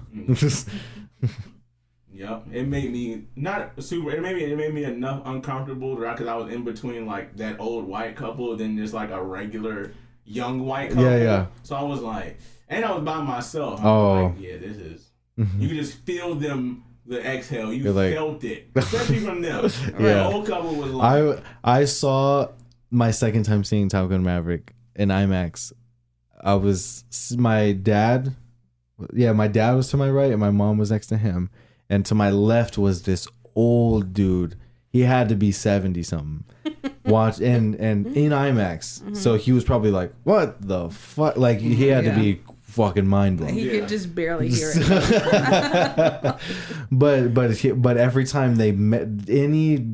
Speaker 3: Yep. It made me not super. It made me enough uncomfortable because I was in between like that old white couple, then just like a regular young white couple.
Speaker 1: Yeah.
Speaker 3: So I was like, and I was by myself. I was like, yeah, this is. You could just feel them. The exhale, you felt it, especially from them. The old couple was like,
Speaker 1: I saw my second time seeing Top Gun Maverick in IMAX. My dad was to my right and my mom was next to him, and to my left was this old dude. He had to be 70 something. Watch and in IMAX, so he was probably like, "What the fuck?" Like he had to be fucking mind blown.
Speaker 2: He could just barely hear it.
Speaker 1: but every time they met any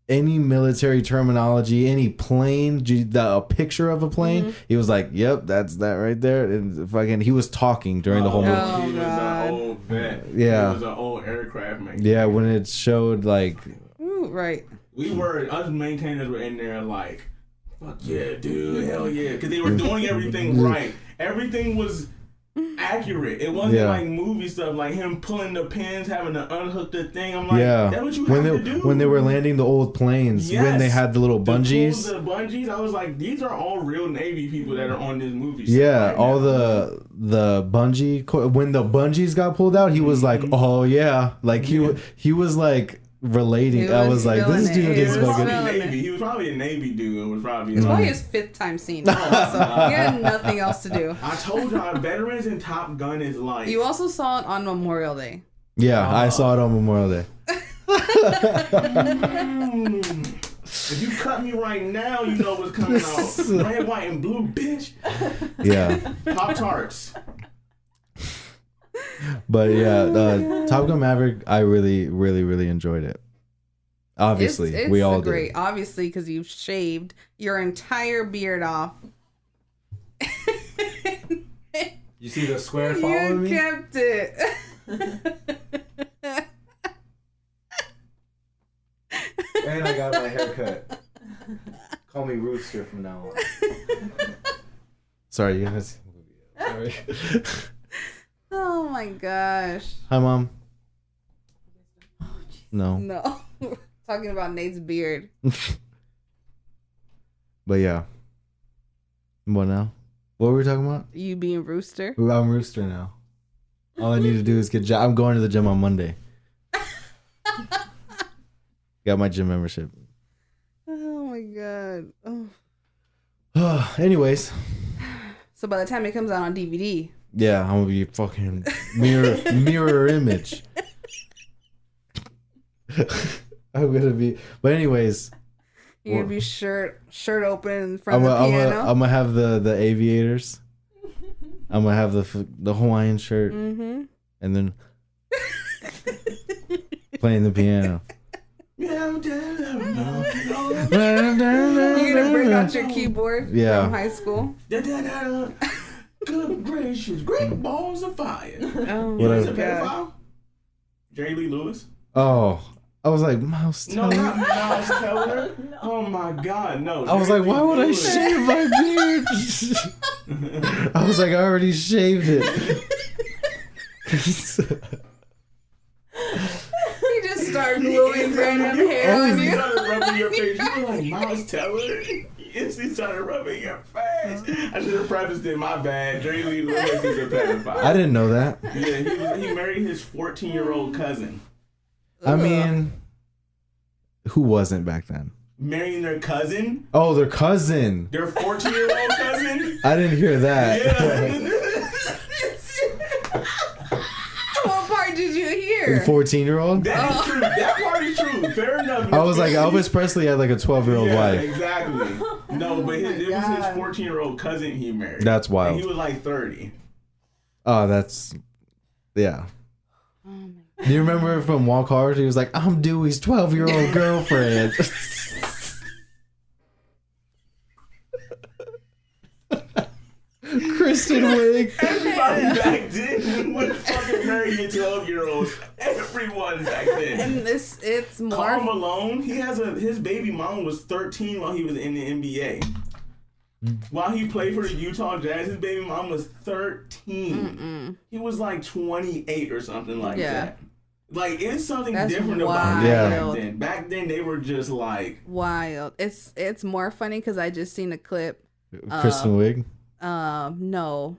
Speaker 1: military terminology, any plane, a picture of a plane, he was like, "Yep, that's that right there." And fucking, he was talking during the whole movie.
Speaker 3: He was an old vet.
Speaker 1: Yeah,
Speaker 3: he was an old aircraft man.
Speaker 1: Yeah, when it showed like,
Speaker 2: ooh, right.
Speaker 3: Us maintainers were in there like, fuck yeah, dude, hell yeah, because they were doing everything right. Everything was accurate. It wasn't like movie stuff, like him pulling the pins, having to unhook the thing. I'm like, that's what you have to do.
Speaker 1: When they were landing the old planes, when they had the little bungees.
Speaker 3: The bungees, I was like, these are all real Navy people that are on this movie.
Speaker 1: Yeah, right all now. the bungee. When the bungees got pulled out, he was like, oh yeah, like he was like relating. I was like, this dude is fucking
Speaker 3: Navy. He was probably a Navy dude.
Speaker 2: It's probably his 5th time seeing it. So he had nothing else to do.
Speaker 3: I told y'all, veterans in Top Gun is like.
Speaker 2: You also saw it on Memorial Day.
Speaker 1: Yeah, I saw it on Memorial Day.
Speaker 3: If you cut me right now, you know what's coming out. Red, white, and blue, bitch.
Speaker 1: Yeah.
Speaker 3: Pop-Tarts.
Speaker 1: But yeah, Top Gun Maverick, I really, really, really enjoyed it. Obviously,
Speaker 2: it's
Speaker 1: we all
Speaker 2: great.
Speaker 1: did.
Speaker 2: Obviously, because you've shaved your entire beard off.
Speaker 1: You see the square following me?
Speaker 2: You kept it.
Speaker 1: And I got my hair cut. Call me Rooster from now on. Sorry, you guys. Sorry.
Speaker 2: Oh my gosh.
Speaker 1: Hi, Mom. No.
Speaker 2: No. Talking about Nate's beard.
Speaker 1: But yeah. What now? What were we talking about?
Speaker 2: You being Rooster.
Speaker 1: I'm Rooster now. All I need to do is get. I'm going to the gym on Monday. Got my gym membership.
Speaker 2: Oh my god.
Speaker 1: Anyways.
Speaker 2: So by the time it comes out on DVD.
Speaker 1: Yeah, I'm gonna be fucking mirror image. I'm gonna be. But anyways.
Speaker 2: You're gonna be shirt open in front of the piano.
Speaker 1: I'm gonna have the aviators. I'm gonna have the Hawaiian shirt, and then playing the piano.
Speaker 2: You're gonna break out your keyboard from high school.
Speaker 3: Good gracious, great balls of fire.
Speaker 2: Oh
Speaker 1: Whatever.
Speaker 2: my god.
Speaker 3: Jerry Lee Lewis.
Speaker 1: Oh, I was like, Mouse Teller.
Speaker 3: No, not Miles Teller. Oh my god, no.
Speaker 1: I was like, why would I shave my beard? I was like, I already shaved it.
Speaker 2: You just start gluing random hair on
Speaker 3: He
Speaker 2: you.
Speaker 3: started rubbing your face. You were like, Miles Teller? Yes, he started rubbing your face. I should have prefaced it, my bad. Jerry Lee Lewis is a pedophile.
Speaker 1: I didn't know that.
Speaker 3: Yeah, he married his 14-year-old cousin.
Speaker 1: I mean, who wasn't back then?
Speaker 3: Marrying their cousin?
Speaker 1: Oh, their cousin.
Speaker 3: Their 14-year-old cousin?
Speaker 1: I didn't hear that.
Speaker 3: Yeah.
Speaker 2: What part did you hear?
Speaker 1: 14-year-old?
Speaker 3: That is true. That part is true. Fair enough.
Speaker 1: I was like, Elvis Presley had like a 12-year-old wife.
Speaker 3: Exactly. No, but it was his 14-year-old cousin he married.
Speaker 1: That's wild.
Speaker 3: And he was like 30.
Speaker 1: Oh, that's, yeah. Do you remember from Walk Hard? He was like, I'm Dewey's 12-year-old girlfriend. Kristen Wiig.
Speaker 3: Everybody back then was fucking marrying 12-year-olds. Everyone back then.
Speaker 2: And it's more.
Speaker 3: Karl Malone, his baby mom was 13 while he was in the NBA. While he played for the Utah Jazz, his baby mom was 13. He was like 28 or something like that. Like, it's something different about back then. Back then, they were just like
Speaker 2: wild. It's more funny because I just seen a clip.
Speaker 1: Kristen Wiig.
Speaker 2: No,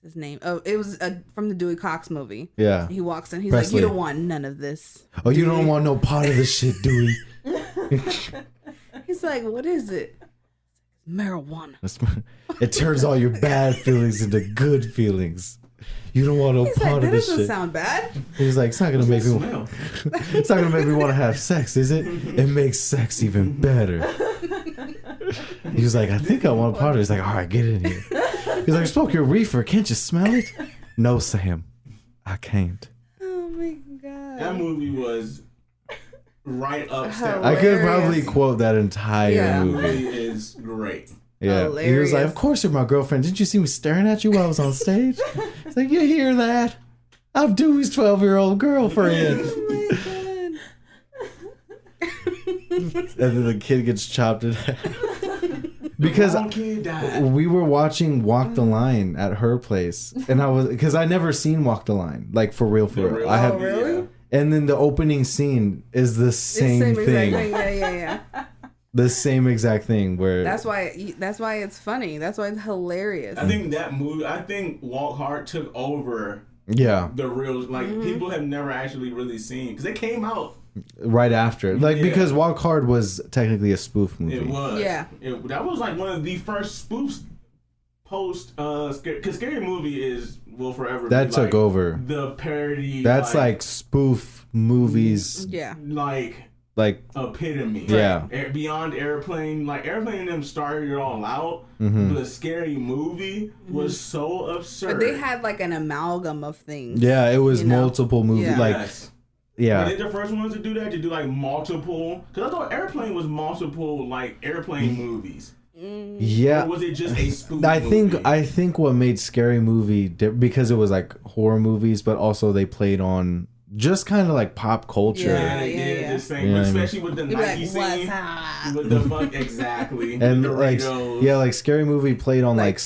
Speaker 2: what's his name? Oh, it was from the Dewey Cox movie.
Speaker 1: Yeah.
Speaker 2: He walks in. He's
Speaker 1: Presley.
Speaker 2: like, "You don't want none of this."
Speaker 1: Oh, you don't want no part of this shit, Dewey.
Speaker 2: He's like, "What is it?" Marijuana.
Speaker 1: It turns all your bad feelings into good feelings. You don't want no part of this shit.
Speaker 2: That doesn't sound bad.
Speaker 1: He's like, it's not gonna make me. It's not gonna make me want to have sex, is it? It makes sex even better. He was like, I think I want a part of it. He's like, all right, get in here. He's like, smoke your reefer. Can't you smell it? No, Sam, I can't.
Speaker 2: Oh my god.
Speaker 3: that movie was right up step.
Speaker 1: I could probably quote that entire movie.
Speaker 3: That movie is great.
Speaker 1: Yeah,
Speaker 2: hilarious.
Speaker 1: He was like, of course you're my girlfriend. Didn't you see me staring at you while I was on stage? It's like, you hear that? I'm Dewey's 12-year-old girlfriend.
Speaker 2: Oh my god.
Speaker 1: And then the kid gets chopped in half. Because we were watching Walk the Line at her place, and because I never seen Walk the Line, like for real. I have,
Speaker 2: really?
Speaker 1: And then the opening scene is the same thing.
Speaker 2: Yeah.
Speaker 1: The same exact thing where
Speaker 2: That's why it's funny. That's why it's hilarious.
Speaker 3: I think that movie. I think Walk Hard took over.
Speaker 1: Yeah.
Speaker 3: The real people have never actually really seen because it came out
Speaker 1: right after, because Walk Hard was technically a spoof movie.
Speaker 3: It was.
Speaker 2: Yeah.
Speaker 3: That was like one of the first spoofs post because Scary Movie will forever
Speaker 1: that
Speaker 3: be
Speaker 1: took
Speaker 3: like
Speaker 1: over
Speaker 3: the parody.
Speaker 1: That's like spoof movies.
Speaker 2: Yeah.
Speaker 3: Like epitome.
Speaker 1: Yeah.
Speaker 3: Beyond Airplane, Airplane and them started it all out. The Scary Movie was so absurd.
Speaker 2: But they had like an amalgam of things.
Speaker 1: Yeah, it was multiple movies.
Speaker 3: Yeah.
Speaker 1: Yeah.
Speaker 3: Were they the first ones to do that? To do multiple? Because I thought Airplane was multiple airplane movies.
Speaker 1: Yeah.
Speaker 3: Or was it just a spoof
Speaker 1: movie? I think what made Scary Movie because it was horror movies, but also they played on just kind of like pop culture.
Speaker 3: Yeah, they did this thing, but especially with the Nike scene, with the fuck exactly,
Speaker 1: and
Speaker 3: the
Speaker 1: like
Speaker 3: Doritos.
Speaker 1: like Scary Movie played on like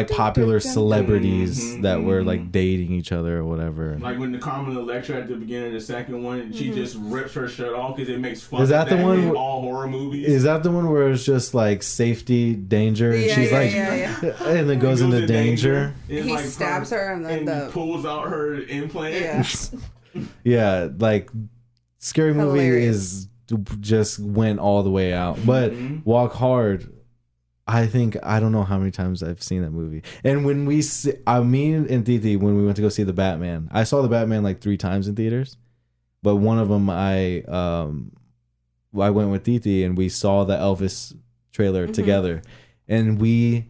Speaker 1: popular celebrities that were like dating each other or whatever.
Speaker 3: Like when the Carmen Electra at the beginning of the second one, she just rips her shirt off because it makes fun.
Speaker 1: Is that the one?
Speaker 3: In all horror movies.
Speaker 1: Is that the one where it's just like safety, danger, and she's like, and then goes into danger.
Speaker 2: He like stabs her and then
Speaker 3: pulls out her implant.
Speaker 1: Yeah, like Scary Movie is just went all the way out. But Walk Hard, I don't know how many times I've seen that movie. And when me and Titi, when we went to go see the Batman, I saw the Batman like 3 times in theaters. But one of them I went with Titi and we saw the Elvis trailer together, and we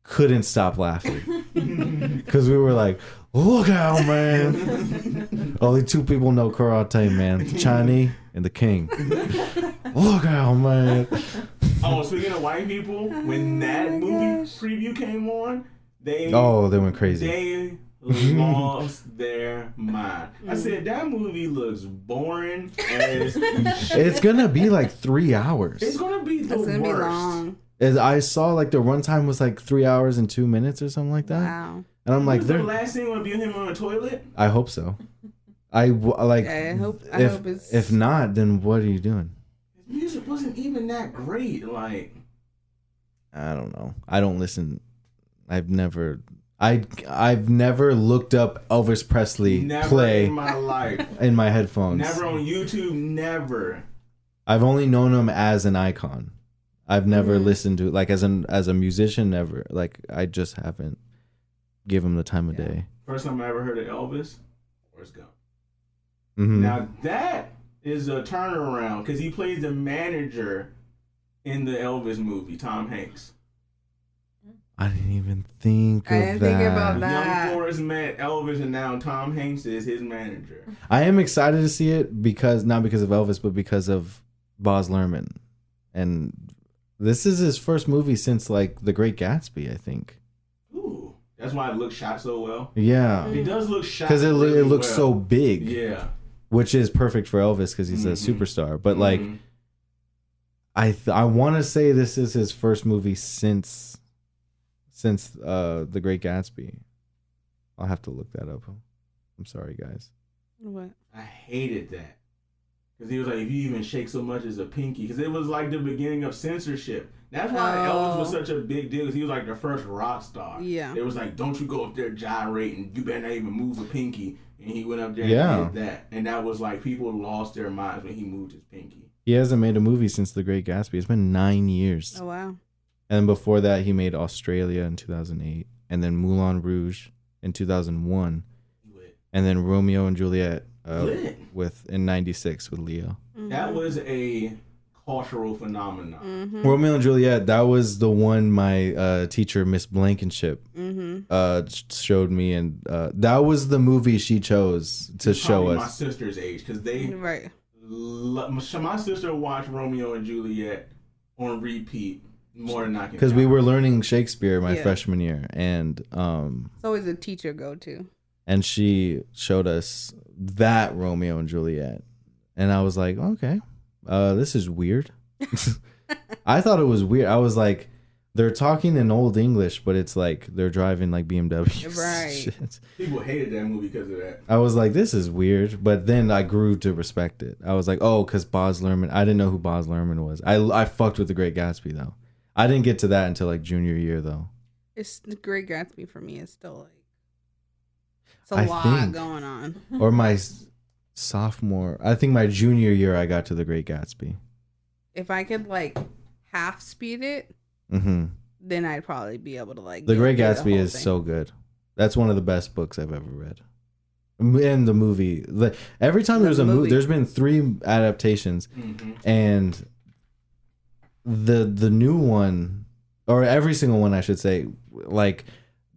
Speaker 1: couldn't stop laughing because we were like, look out, man. Only 2 people know karate, man. The Chinese and the King. Look out, man.
Speaker 3: Oh, speaking of white people, when that movie preview came on, they
Speaker 1: went crazy.
Speaker 3: They lost their mind. I said, that movie looks boring as
Speaker 1: It's going to be like 3 hours.
Speaker 3: It's going to be the worst. It's going to be long.
Speaker 1: I saw like the runtime was like 3 hours and 2 minutes or something like that. Wow. And I'm like,
Speaker 3: the last scene would be him on a toilet.
Speaker 1: I hope so. I hope it's... If not, then what are you doing?
Speaker 3: His music wasn't even that great. Like,
Speaker 1: I don't know. I don't listen. I've never looked up Elvis Presley play
Speaker 3: in my life
Speaker 1: in my headphones.
Speaker 3: Never on YouTube. Never.
Speaker 1: I've only known him as an icon. I've never listened to like as a musician. Never. Like I just haven't. Give him the time of day.
Speaker 3: First time I ever heard of Elvis, Forrest Gump. Now that is a turnaround because he plays the manager in the Elvis movie, Tom Hanks.
Speaker 1: I didn't even think of that.
Speaker 2: Think about that.
Speaker 3: Young Forrest met Elvis, and now Tom Hanks is his manager.
Speaker 1: I am excited to see it not because of Elvis, but because of Baz Luhrmann, and this is his first movie since like The Great Gatsby, I think.
Speaker 3: Ooh. That's why it looks shot so well.
Speaker 1: Yeah.
Speaker 3: It does look shot
Speaker 1: because it looks so big.
Speaker 3: Yeah.
Speaker 1: Which is perfect for Elvis because he's a superstar. But like, I want to say this is his first movie since The Great Gatsby. I'll have to look that up. I'm sorry, guys.
Speaker 2: What?
Speaker 3: I hated that. Because he was like, if you even shake so much as a pinky. Because it was like the beginning of censorship. That's why Elvis was such a big deal. Because he was like the first rock star.
Speaker 2: Yeah.
Speaker 3: It was like, don't you go up there gyrating. You better not even move a pinky. And he went up there and did that. And that was like, people lost their minds when he moved his pinky.
Speaker 1: He hasn't made a movie since The Great Gatsby. It's been 9 years.
Speaker 2: Oh, wow.
Speaker 1: And before that, he made Australia in 2008. And then Moulin Rouge in 2001. And then Romeo and Juliet in 96 with Leo.
Speaker 3: That was a cultural phenomenon.
Speaker 1: Romeo and Juliet, that was the one my teacher, Miss Blankenship, showed me. And that was the movie she chose to show us.
Speaker 3: My sister's age. Because my sister watched Romeo and Juliet on repeat more than I can.
Speaker 1: Because we were learning Shakespeare my freshman year. And
Speaker 2: it's always a teacher go-to.
Speaker 1: And she showed us that Romeo and Juliet. And I was like, okay, this is weird. I thought it was weird. I was like, they're talking in Old English, but it's like they're driving like BMWs.
Speaker 2: Right.
Speaker 3: People hated that movie because of that.
Speaker 1: I was like, this is weird. But then I grew to respect it. I was like, oh, because Baz Luhrmann. I didn't know who Baz Luhrmann was. I fucked with The Great Gatsby, though. I didn't get to that until like junior year, though.
Speaker 2: It's The Great Gatsby for me is still like, it's a lot going on.
Speaker 1: Or my sophomore, I think my junior year, I got to The Great Gatsby.
Speaker 2: If I could like half speed it, then I'd probably be able to like.
Speaker 1: The Great Gatsby is so good. That's one of the best books I've ever read. And the movie, every time there's a movie, there's been 3 adaptations, and the new one, or every single one, I should say, like,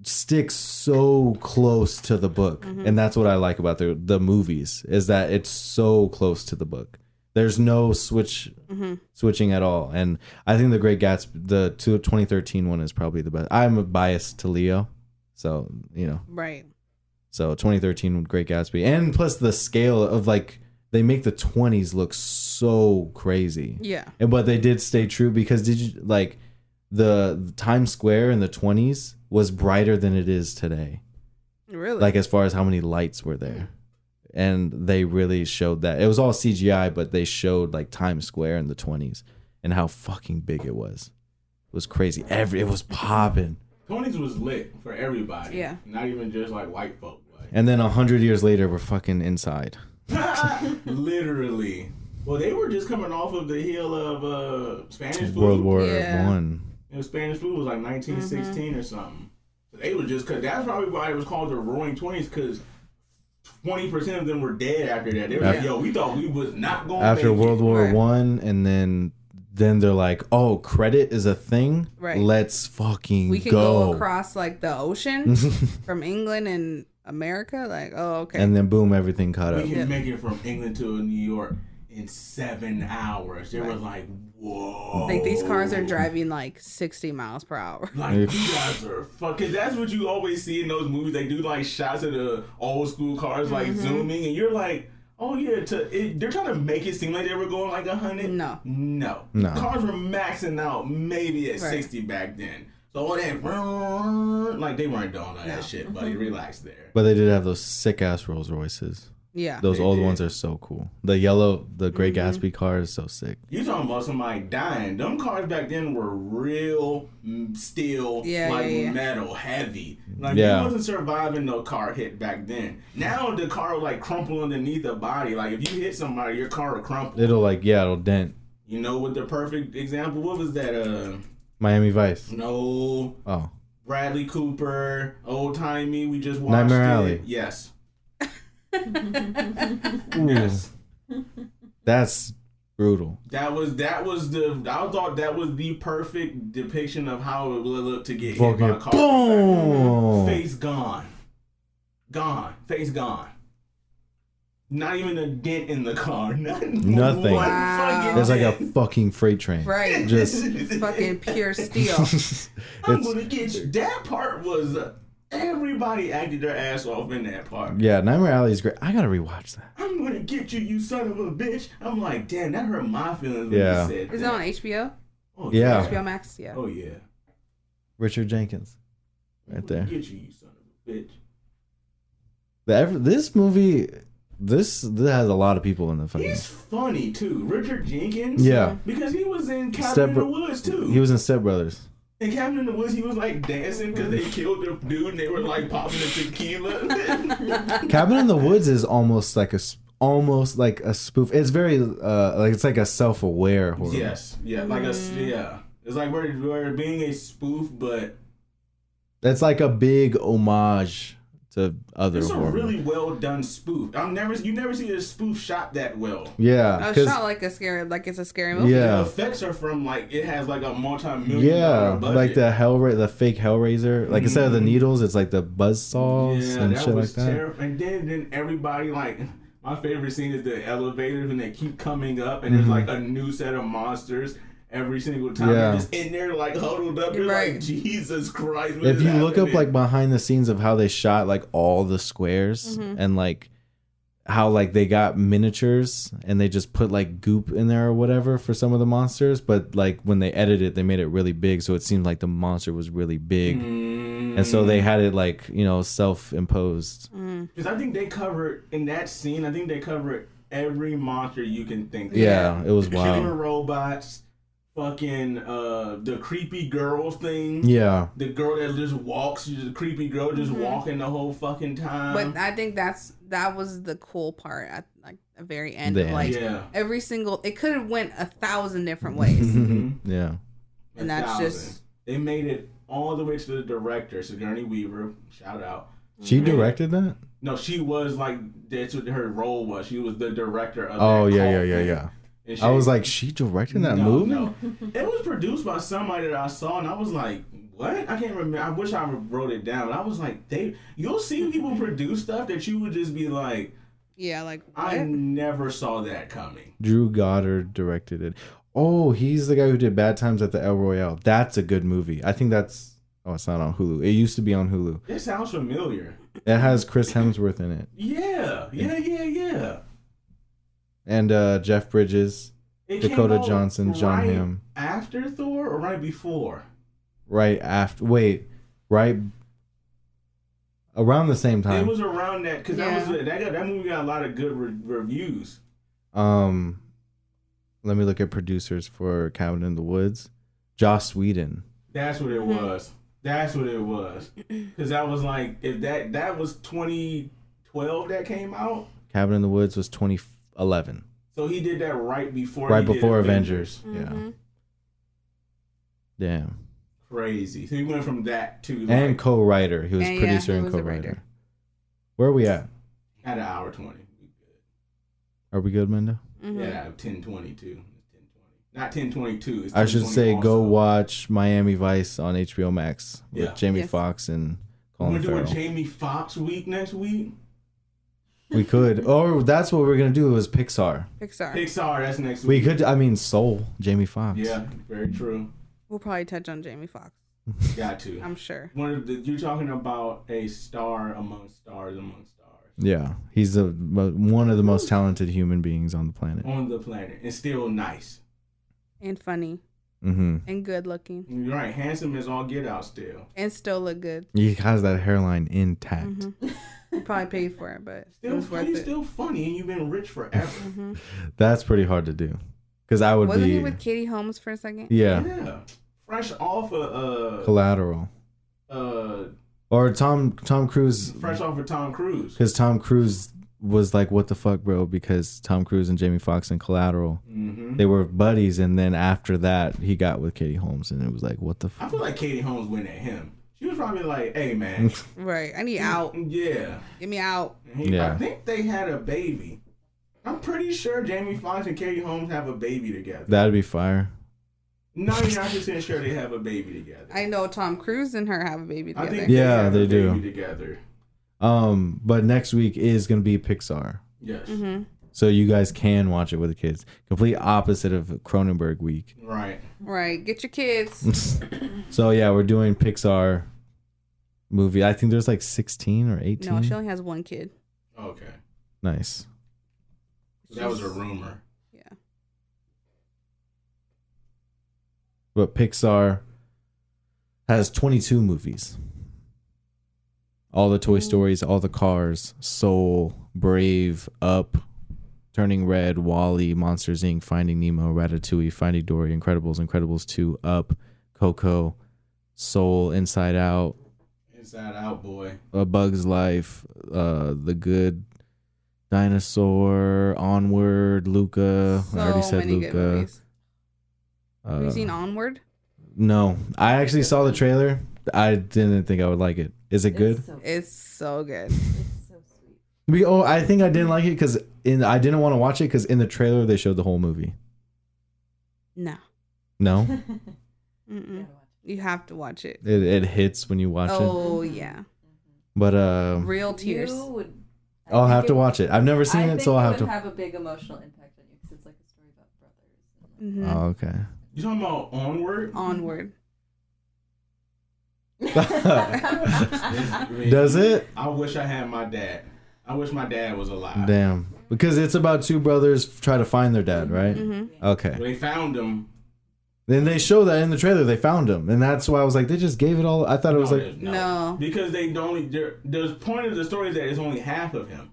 Speaker 1: sticks so close to the book. And that's what I like about the movies, is that it's so close to the book. There's no switching at all. And I think The Great Gatsby, the 2013 one, is probably the best. I'm biased to Leo, so, you know.
Speaker 2: Right.
Speaker 1: So 2013, Great Gatsby, and plus the scale of like they make the 20s look so crazy.
Speaker 2: Yeah.
Speaker 1: But they did stay true because did you like the Times Square in the 20s was brighter than it is today.
Speaker 2: Really?
Speaker 1: Like as far as how many lights were there. And they really showed that. It was all CGI, but they showed like Times Square in the 20s and how fucking big it was. It was crazy. It was popping.
Speaker 3: 20s was lit for everybody.
Speaker 2: Yeah.
Speaker 3: Not even just like white folk. Like.
Speaker 1: And then 100 years later, we're fucking inside.
Speaker 3: Literally. Well, they were just coming off of the heel of Spanish flu.
Speaker 1: World War
Speaker 2: Yeah.
Speaker 1: One.
Speaker 3: Spanish flu was like 1916 or something. So they were just, cause that's probably why it was called the Roaring 20s, because 20% of them were dead after that. They were like, yo, we thought we was not going to
Speaker 1: After World War
Speaker 2: Right.
Speaker 1: One, and then they're like, oh, credit is a thing?
Speaker 2: Right.
Speaker 1: Let's fucking
Speaker 2: We can go across like the ocean from England and America. Like, oh, okay.
Speaker 1: And then boom, everything caught up.
Speaker 3: We can make it from England to New York in 7 hours. They were
Speaker 2: Right.
Speaker 3: like, whoa.
Speaker 2: Like these cars are driving like 60 miles per hour.
Speaker 3: Like, you guys are fucking. That's what you always see in those movies. They do like shots of the old school cars, like zooming, and you're like, oh yeah. They're trying to make it seem like they were going like 100.
Speaker 2: No.
Speaker 3: Cars were maxing out maybe at
Speaker 2: Right.
Speaker 3: 60 back then. So all that, like they weren't doing all that shit, buddy. Relax there.
Speaker 1: But they did have those sick ass Rolls Royces.
Speaker 2: Yeah.
Speaker 1: Those
Speaker 3: They
Speaker 1: old
Speaker 3: did.
Speaker 1: ones are so cool. The Great Gatsby car is so sick.
Speaker 3: You talking about somebody dying? Them cars back then were real steel, metal, heavy. Like you wasn't surviving no car hit back then. Now the car will like crumple underneath the body. Like if you hit somebody, your car will crumple.
Speaker 1: It'll dent.
Speaker 3: You know what the perfect example? What was that?
Speaker 1: Miami Vice.
Speaker 3: No.
Speaker 1: Oh.
Speaker 3: Bradley Cooper, old timey. We just watched
Speaker 1: Nightmare
Speaker 3: it.
Speaker 1: Alley.
Speaker 3: Yes.
Speaker 1: Ooh.
Speaker 3: Yes.
Speaker 1: That's brutal.
Speaker 3: That was the. I thought that was the perfect depiction of how it would look to get hit by a car.
Speaker 1: Boom.
Speaker 3: Face gone. Face gone. Not even a dent in the car.
Speaker 1: Nothing.
Speaker 2: Wow.
Speaker 1: It's like a fucking freight train.
Speaker 2: Right.
Speaker 1: Just
Speaker 2: Fucking pure steel.
Speaker 3: I'm gonna get you. That part was. Everybody acted their ass off in that part.
Speaker 1: Yeah, Nightmare Alley is great. I gotta rewatch that.
Speaker 3: I'm gonna get you, you son of a bitch. I'm like, damn, that hurt my feelings when
Speaker 1: Yeah.
Speaker 3: you said
Speaker 2: Is it
Speaker 3: that.
Speaker 2: on HBO?
Speaker 3: Oh,
Speaker 1: Yeah.
Speaker 2: HBO Max? Yeah.
Speaker 3: Oh yeah.
Speaker 1: Richard Jenkins, right
Speaker 3: I'm
Speaker 1: there.
Speaker 3: gonna get you, you son of a bitch.
Speaker 1: This movie, this has a lot of people in the fucking.
Speaker 3: He's funny too, Richard Jenkins.
Speaker 1: Yeah.
Speaker 3: Because he was in Cabin in the Woods too.
Speaker 1: He was in Step Brothers.
Speaker 3: In Cabin in the Woods, he was like dancing because they killed the dude and they were like popping the tequila.
Speaker 1: Cabin in the Woods is almost like a spoof. It's very it's like a self-aware horror.
Speaker 3: Yes, yeah, like yeah. It's like we're being a spoof, but
Speaker 1: It's like a big homage to other
Speaker 3: it's a
Speaker 1: horror.
Speaker 3: really well done spoof. You never see a spoof shot that well.
Speaker 1: Yeah,
Speaker 2: It's shot like it's a scary movie.
Speaker 1: Yeah.
Speaker 3: The effects are from like it has like a multi-million budget.
Speaker 1: like the fake Hellraiser. Like instead of the needles, it's like the buzzsaws and shit like that.
Speaker 3: Terrible. And then everybody like my favorite scene is the elevators and they keep coming up and there's like a new set of monsters every single time.
Speaker 1: Yeah.
Speaker 3: You're just in there like huddled up. You're
Speaker 2: Right.
Speaker 3: like, Jesus Christ. what
Speaker 1: If
Speaker 3: is
Speaker 1: you look up
Speaker 3: happening?
Speaker 1: like behind the scenes of how they shot like all the squares and like how like they got miniatures and they just put like goop in there or whatever for some of the monsters, but like when they edited it, they made it really big, so it seemed like the monster was really big, and so they had it like self-imposed.
Speaker 3: Because I think they covered in that scene. I think they covered every monster you can think of.
Speaker 1: Yeah, it was
Speaker 3: Killer
Speaker 1: wild.
Speaker 3: robots, fucking the creepy girl thing.
Speaker 1: Yeah,
Speaker 3: The girl that just walks, she's a creepy girl just walking the whole fucking time.
Speaker 2: But I think that was the cool part at like the very end.
Speaker 1: The
Speaker 2: Of,
Speaker 1: end.
Speaker 2: like
Speaker 3: Yeah.
Speaker 2: every single, it could have went 1,000 different ways.
Speaker 1: yeah.
Speaker 2: And that's
Speaker 3: 1,000.
Speaker 2: just-
Speaker 3: They made it all the way to the director, Sigourney Weaver. Shout out.
Speaker 1: She directed that.
Speaker 3: No, she was like, that's what her role was. She was the director of
Speaker 1: Oh
Speaker 3: that
Speaker 1: yeah,
Speaker 3: cult
Speaker 1: yeah,
Speaker 3: thing.
Speaker 1: yeah.
Speaker 3: And
Speaker 1: I was like, she directed that movie?
Speaker 3: No. It was produced by somebody that I saw, and I was like, what? I can't remember. I wish I wrote it down. But I was like, you'll see people produce stuff that you would just be like,
Speaker 2: Yeah, like
Speaker 3: I
Speaker 2: what?
Speaker 3: never saw that coming.
Speaker 1: Drew Goddard directed it. Oh, he's the guy who did Bad Times at the El Royale. That's a good movie. I think that's. Oh, it's not on Hulu. It used to be on Hulu.
Speaker 3: It sounds familiar.
Speaker 1: It has Chris Hemsworth in it.
Speaker 3: Yeah.
Speaker 1: And Jeff Bridges, Dakota Johnson, John Hamm.
Speaker 3: After Thor or right before?
Speaker 1: Right after. Wait, right around the same time.
Speaker 3: It was around that because that movie got a lot of good reviews.
Speaker 1: Let me look at producers for Cabin in the Woods. Joss Whedon.
Speaker 3: That's what it was. Because that was like if that was 2012 that came out.
Speaker 1: Cabin in the Woods was 2011.
Speaker 3: So he did that right before.
Speaker 1: Avengers.
Speaker 2: Mm-hmm.
Speaker 1: Yeah. Damn.
Speaker 3: Crazy. So he went from that to
Speaker 1: and co-writer. He was producer and co-writer. Where are we at?
Speaker 3: At an hour 20.
Speaker 1: Are we good, Mendo?
Speaker 2: Mm-hmm.
Speaker 3: Yeah, 10:22. Not 10:22. It's
Speaker 1: I should say
Speaker 3: also.
Speaker 1: go watch Miami Vice on HBO Max with
Speaker 3: Yeah.
Speaker 1: Jamie Foxx and Colin
Speaker 3: We're doing
Speaker 1: Farrell.
Speaker 3: Jamie Foxx week next week.
Speaker 1: We could. Or that's what we're going to do is Pixar.
Speaker 3: Pixar, that's next
Speaker 1: We
Speaker 3: week.
Speaker 1: could, I mean, Soul, Jamie Foxx.
Speaker 3: Yeah, very true.
Speaker 2: We'll probably touch on Jamie Foxx.
Speaker 3: Got to.
Speaker 2: I'm sure.
Speaker 3: You're talking about a star among stars among stars.
Speaker 1: Yeah. He's one of the most talented human beings on the planet.
Speaker 3: On the planet. And still nice.
Speaker 2: And funny.
Speaker 1: Mm-hmm.
Speaker 2: And good looking.
Speaker 3: You're right. Handsome as all get out still.
Speaker 2: And still look good.
Speaker 1: He has that hairline intact.
Speaker 2: Mm-hmm. You probably paid for it, but it was worth
Speaker 3: He's
Speaker 2: it.
Speaker 3: still funny and you've been rich forever.
Speaker 2: Mm-hmm.
Speaker 1: That's pretty hard to do. Because I would
Speaker 2: Wasn't
Speaker 1: be...
Speaker 2: he with Katie Holmes for a second?
Speaker 1: Yeah.
Speaker 3: Fresh off of
Speaker 1: Collateral. Or Tom Cruise.
Speaker 3: Fresh off of Tom Cruise.
Speaker 1: Because Tom Cruise was like, what the fuck, bro? Because Tom Cruise and Jamie Foxx and Collateral, they were buddies. And then after that, he got with Katie Holmes. And it was like, what the fuck?
Speaker 3: I feel like Katie Holmes went at him. She was probably like, hey, man.
Speaker 2: Right. I need out.
Speaker 3: Yeah.
Speaker 2: Get me out.
Speaker 3: I think they had a baby. I'm pretty sure Jamie Foxx and Katie Holmes have a baby together.
Speaker 1: That'd be fire.
Speaker 3: 99% sure they have a baby together.
Speaker 2: I know Tom Cruise and her have a baby together.
Speaker 3: I think
Speaker 1: they do.
Speaker 3: Baby together.
Speaker 1: But next week is going to be Pixar.
Speaker 3: Yes.
Speaker 2: Mm-hmm.
Speaker 1: So you guys can watch it with the kids. Complete opposite of Cronenberg week.
Speaker 3: Right.
Speaker 2: Right. Get your kids.
Speaker 1: So yeah, we're doing Pixar movie. I think there's like 16 or 18.
Speaker 2: No, she only has one kid.
Speaker 3: Okay.
Speaker 1: Nice.
Speaker 3: That was a rumor.
Speaker 2: Yeah.
Speaker 1: But Pixar has 22 movies. All the Toy Stories, all the Cars, Soul, Brave, Up, Turning Red, WALL-E, Monsters Inc., Finding Nemo, Ratatouille, Finding Dory, Incredibles, Incredibles 2, Up, Coco, Soul, Inside Out.
Speaker 3: Inside Out, boy.
Speaker 1: A Bug's Life, The Good Dinosaur, Onward, Luca.
Speaker 2: So
Speaker 1: I already said
Speaker 2: many good
Speaker 1: Luca.
Speaker 2: movies. Have you seen Onward?
Speaker 1: No, I actually saw the trailer. I didn't think I would like it. Is it good?
Speaker 2: It's so good.
Speaker 4: It's so sweet.
Speaker 1: I think I didn't like it because I didn't want to watch it because in the trailer they showed the whole movie.
Speaker 2: No.
Speaker 1: No,
Speaker 2: Mm-mm. You have to watch it.
Speaker 1: it hits when you watch it.
Speaker 2: Oh yeah.
Speaker 1: But
Speaker 2: Real tears.
Speaker 4: You would,
Speaker 1: I'll have to watch it. I've never seen
Speaker 4: I
Speaker 1: it, so I'll have to.
Speaker 4: have a big emotional impact on you because it's like a story about brothers. And
Speaker 2: Mhm.
Speaker 1: Oh, okay.
Speaker 3: You talking about Onward?
Speaker 2: Onward.
Speaker 1: Does it?
Speaker 3: I wish I had my dad. I wish my dad was alive.
Speaker 1: Damn. Because it's about two brothers try to find their dad, right?
Speaker 2: Mm-hmm.
Speaker 1: Okay.
Speaker 3: They found him.
Speaker 1: Then they show that in the trailer they found him, and that's why I was like, they just gave it all. I thought it was like,
Speaker 2: No.
Speaker 3: Because they don't. The point of the story is that it's only half of him.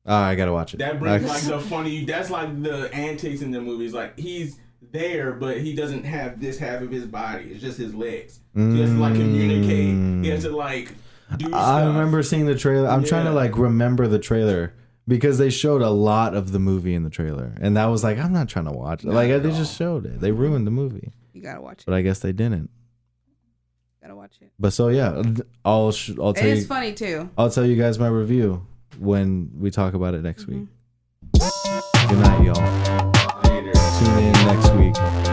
Speaker 1: I gotta watch it.
Speaker 3: That brings like the funny. That's like the antics in the movies. Like he's there, but he doesn't have this half of his body. It's just his legs. He has to like communicate. He has to like do stuff.
Speaker 1: I remember seeing the trailer. I'm trying to like remember the trailer because they showed a lot of the movie in the trailer, and that was like, I'm not trying to watch it. Like they just showed it. They ruined the movie.
Speaker 2: You gotta watch it.
Speaker 1: But I guess they didn't.
Speaker 2: Gotta watch it.
Speaker 1: But so yeah, I'll tell
Speaker 2: And
Speaker 1: you.
Speaker 2: it's funny too.
Speaker 1: I'll tell you guys my review when we talk about it next week. Good night, y'all.
Speaker 3: Later.
Speaker 1: Tune in next week.